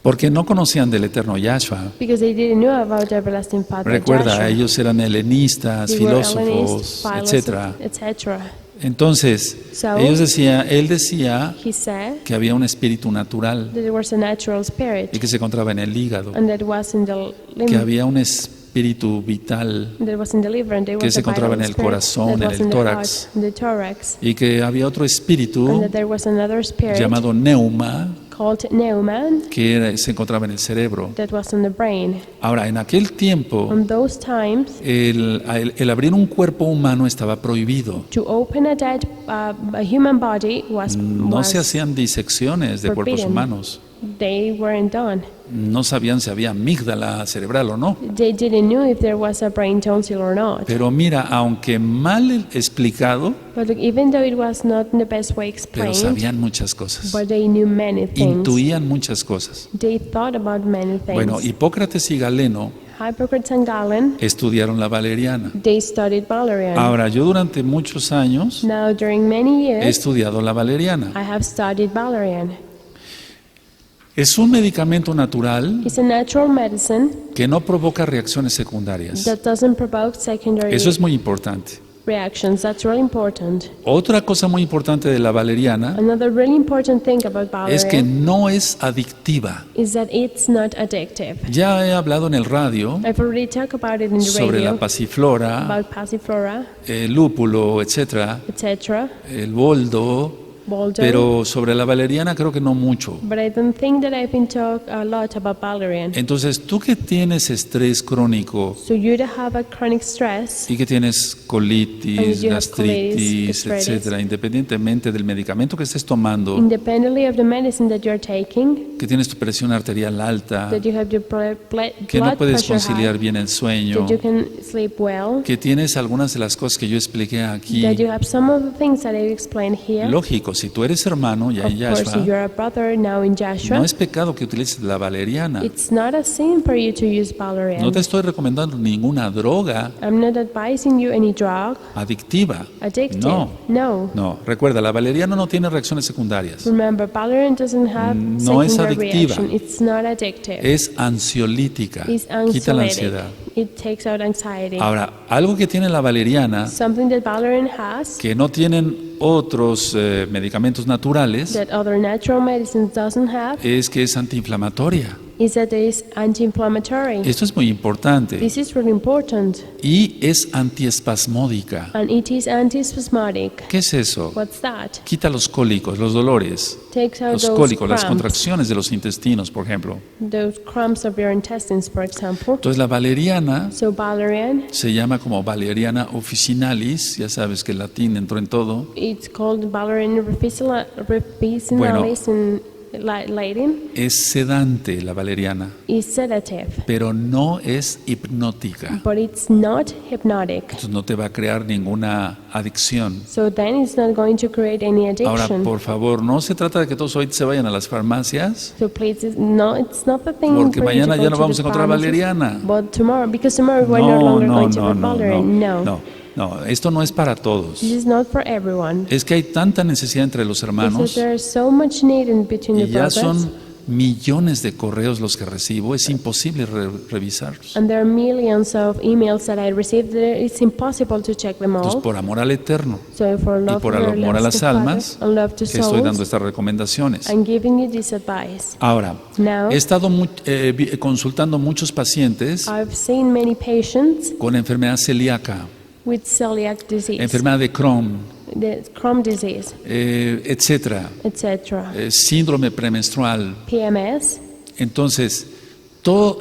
porque no conocían del eterno Yahshua. because they didn't know about the everlasting Father Recuerda, Joshua. ellos eran helenistas, They were filósofos, Hellenists, etc. etc. Entonces, So, él decía He said que había un espíritu natural that there was a natural spirit y que se encontraba en el hígado, and that was in the que limb, había un espíritu vital that was in the liver, and there que was se a encontraba vital en el spirit corazón, that en was el in the tórax, heart, in the thorax, y que había otro espíritu and that there was another spirit llamado neuma called Neumann que se encontraba en el cerebro. that was in the brain. Ahora, en aquel tiempo, On those times, el abrir un cuerpo humano estaba prohibido. to open a dead a human body No se was hacían disecciones de cuerpos forbidden. humanos. They weren't done. No sabían si había amígdala cerebral o no. They didn't know if there was a brain tonsil or not. Pero mira, aunque mal explicado, But look, even though it was not in the best way pero explained, sabían muchas cosas. but they knew many things. Intuían muchas cosas. They thought about many things. Bueno, Hipócrates y Galeno Hippocrates and Galen, estudiaron la valeriana. they studied Valerian. Ahora, yo durante muchos años Now, during many he years, estudiado la valeriana. I have studied Valerian. Es un medicamento natural It's a natural medicine que no provoca reacciones secundarias. that doesn't provoke secondary Eso es muy importante. reactions. That's really important. Otra cosa muy importante de la valeriana Another really important thing about es que Valerian no es adictiva. is that it's not addictive. Ya he hablado en el radio I've already talked about it in the sobre la radio, pasiflora, about passiflora, el lúpulo, etcétera, etc., el boldo, Boulder. pero sobre la valeriana creo que no mucho. But I don't think that I've been talking a lot about Valerian. Entonces, tú que tienes estrés crónico So you that have a chronic stress, y que tienes And colitis, you have gastritis, colitis, gastritis. etcétera, independientemente del medicamento que estés tomando, independently of the medicine that you're taking, que tienes tu presión arterial alta, that you have your que no blood puedes pressure conciliar high, bien el sueño, that you can sleep well, que tienes algunas de las cosas que yo expliqué aquí, that you have some of the things that I explained here. lógico, Lógico, si tú eres hermano ya Of en course, if Yahshua, you're a brother now in no Joshua, es pecado que utilices la valeriana. it's not a sin for you to use No valerian. te estoy recomendando ninguna droga I'm not advising you any drug, adictiva. addictive. No, No. no. Recuerda, la valeriana no tiene reacciones secundarias. Remember, valerian doesn't have No es secondary adictiva. reaction. It's not addictive. Es ansiolítica. It's Quita la anxiolytic. ansiedad. It takes out anxiety. Ahora, algo que tiene la valeriana, Something that valerian has que no tienen otros medicamentos naturales, that other natural medicines doesn't have es que es antiinflamatoria. is that it is anti-inflammatory. Esto es muy importante. This is really important. Y es antiespasmódica. And it is antispasmodic. ¿Qué es eso? What's that? Quita los cólicos, los dolores, Takes out los those cólicos, las cramps, contracciones de los intestinos, por ejemplo. those cramps of your intestines, for example. Entonces la valeriana So valerian, se llama como Valeriana officinalis, ya sabes que el latín entró en todo. it's called valerian officinalis in Latin, Es sedante la valeriana, is sedative, pero no es hipnótica. but it's not hypnotic. Entonces no te va a crear ninguna adicción. So then it's not going to create any Ahora, addiction. por favor, no se trata de que todos hoy se vayan a las farmacias, So please, no, it's not the thing porque for you to mañana go ya no to vamos the a encontrar pharmacist, valeriana. But tomorrow, because tomorrow we're no longer going to have valerian. No, esto no es para todos. This is not for everyone. Es que hay tanta necesidad entre los Because hermanos there's so much need in between the y ya brothers, son millones de correos los que recibo, es imposible revisarlos. and there are millions of emails that I received. It's impossible to check them Entonces, all. por amor al Eterno So for y love por for amor a las Father almas, and love to que estoy dando souls, estas recomendaciones. I'm giving you this advice. Ahora, Now, he estado consultando muchos pacientes I've seen many patients con enfermedad celíaca, with celiac disease, enfermedad de Crohn, the Crohn disease, etcétera, etc., síndrome premenstrual. PMS. Entonces,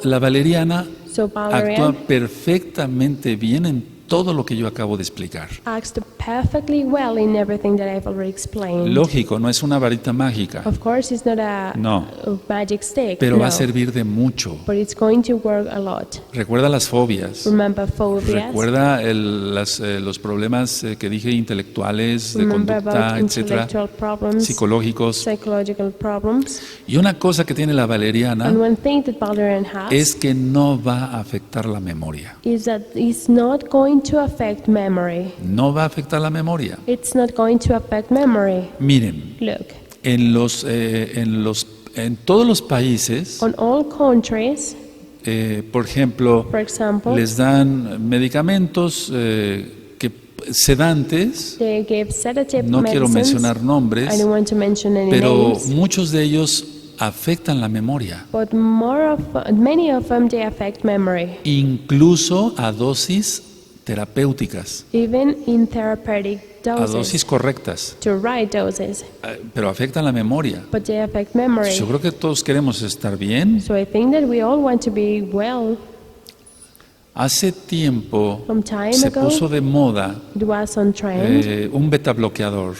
la valeriana So actúa valerian perfectamente bien en todo lo que yo acabo de explicar. acts perfectly well in everything that I've already explained. Lógico, no es una varita mágica, Of course, it's not a No. magic stick, pero va a no, servir de mucho. but it's going to work a lot. Recuerda las fobias, Remember phobias. recuerda los problemas que dije intelectuales, de Remember conducta, about etcétera, intellectual problems, psicológicos. psychological problems. Y una cosa que tiene la valeriana And one thing that valerian has es que no va a afectar la memoria. is that it's not going to affect memory. No va a afectar la memoria. It's not going to affect memory. Miren, Look, en todos los países, on all countries, por ejemplo, for example, les dan medicamentos sedantes, they give sedative no quiero medicines. mencionar I nombres, don't want to mention any pero names, muchos de ellos afectan la memoria, but many of them they affect memory, incluso a dosis terapéuticas, even in therapeutic a doses, dosis correctas, to right doses, pero afectan la memoria. but they affect memory. Yo creo que todos queremos estar bien. So I think that we all want to be well. Hace tiempo Some time se ago, puso de moda it was on trend, un beta bloqueador,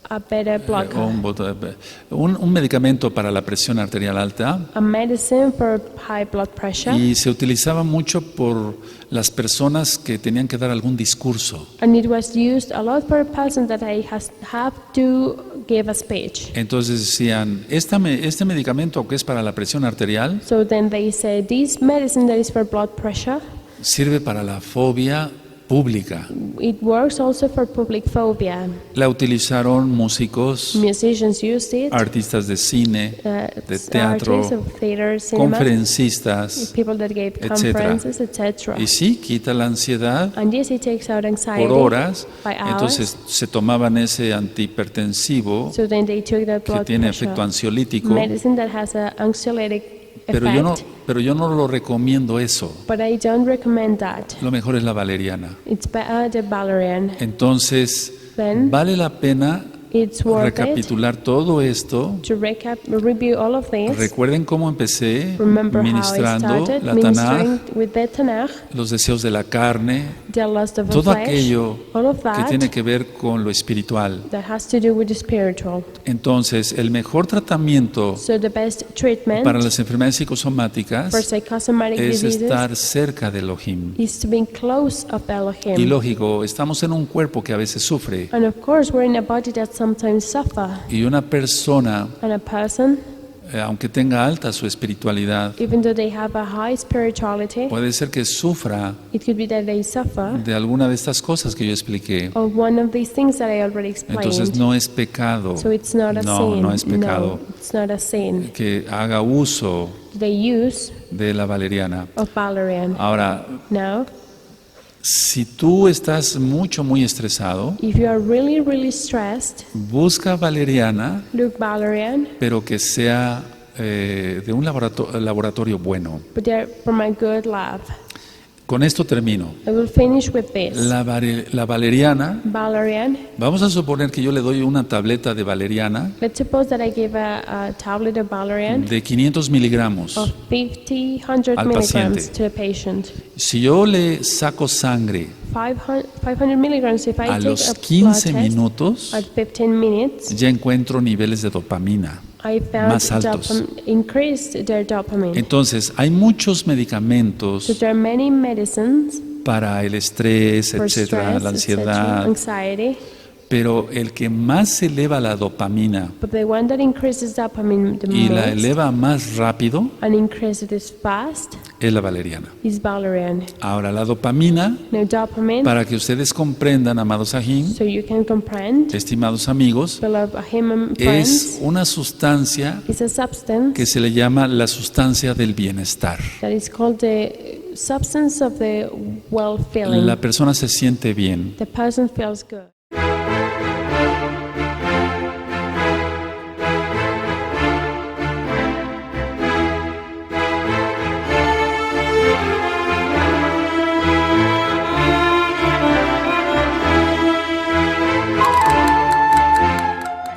a beta blocker, un medicamento para la presión arterial alta, a medicine for high blood pressure, y se utilizaba mucho por las personas que tenían que dar algún discurso. and it was used a lot for a person that have to give a speech. Entonces decían, este medicamento que es para la presión arterial So then they say this medicine that is for blood pressure, sirve para la fobia pública. it works also for public phobia. La utilizaron músicos, Musicians used it, artistas de cine, de teatro, artists of theater, cinema, conferencistas, people that gave etcétera. conferences, etc. Y sí, quita la ansiedad And yes, it takes out anxiety por horas. by hours. Entonces se tomaban ese antihipertensivo So then they took that que blood tiene pressure efecto ansiolítico, medicine that has an anxiolytic pero effect. yo no lo recomiendo eso. But I don't recommend that. Lo mejor es la valeriana. It's better the valerian. Entonces, Then vale la pena it's worth it recapitular todo esto. to review all of this. Recuerden cómo empecé Remember how I ministrando started la Tanaj, ministering with the Tanakh, los deseos de la carne, the lust of the todo flesh, aquello all of que that tiene que ver con lo espiritual. that has to do with the spiritual. Entonces, el mejor tratamiento So the best treatment para las enfermedades psicosomáticas for psychosomatic es diseases estar cerca de Elohim. is to be close of Y Elohim. lógico, estamos en un cuerpo que a veces sufre, And of course, we're in a body that sometimes suffer. Y una persona, And a person, aunque tenga alta su espiritualidad, even though they have a high spirituality, puede ser que sufra it could be that they suffer de alguna de estas cosas que yo expliqué. of one of these things that I already Entonces explained. no es pecado. So it's not a No, sin. no es pecado No, it's not a sin. que haga uso The use de la valeriana. of valerian. Ahora, Now, si tú estás muy estresado, if you are really, really stressed, busca valeriana, look valerian, pero que sea de un laboratorio bueno. but they're from a good lab. Con esto termino. I will finish with this. La valeriana, Valerian. vamos a suponer que yo le doy una tableta de valeriana Let's suppose that I give a tablet of valerian de 500 miligramos. of 100 Al milligrams paciente. to the patient. Si yo le saco sangre 500 milligrams, if I a take los a blood 15 test minutos, at 15 minutes, ya encuentro niveles de dopamina. I found Más altos. increased their dopamine. Entonces, hay muchos So medicamentos there are many medicines para el estrés, for etcétera, stress, la etc., ansiedad, anxiety, pero el que más eleva la dopamina but the one that increases dopamine the y la most eleva más rápido and increases it fast es la valeriana. is valerian. Ahora, la dopamina, Now dopamine, para que ustedes comprendan, amados Sahin, so you can comprehend, estimados amigos, beloved human es friends, una sustancia is a substance que se le llama la sustancia del bienestar. that is called the substance of the well feeling. La persona se siente bien. The person feels good.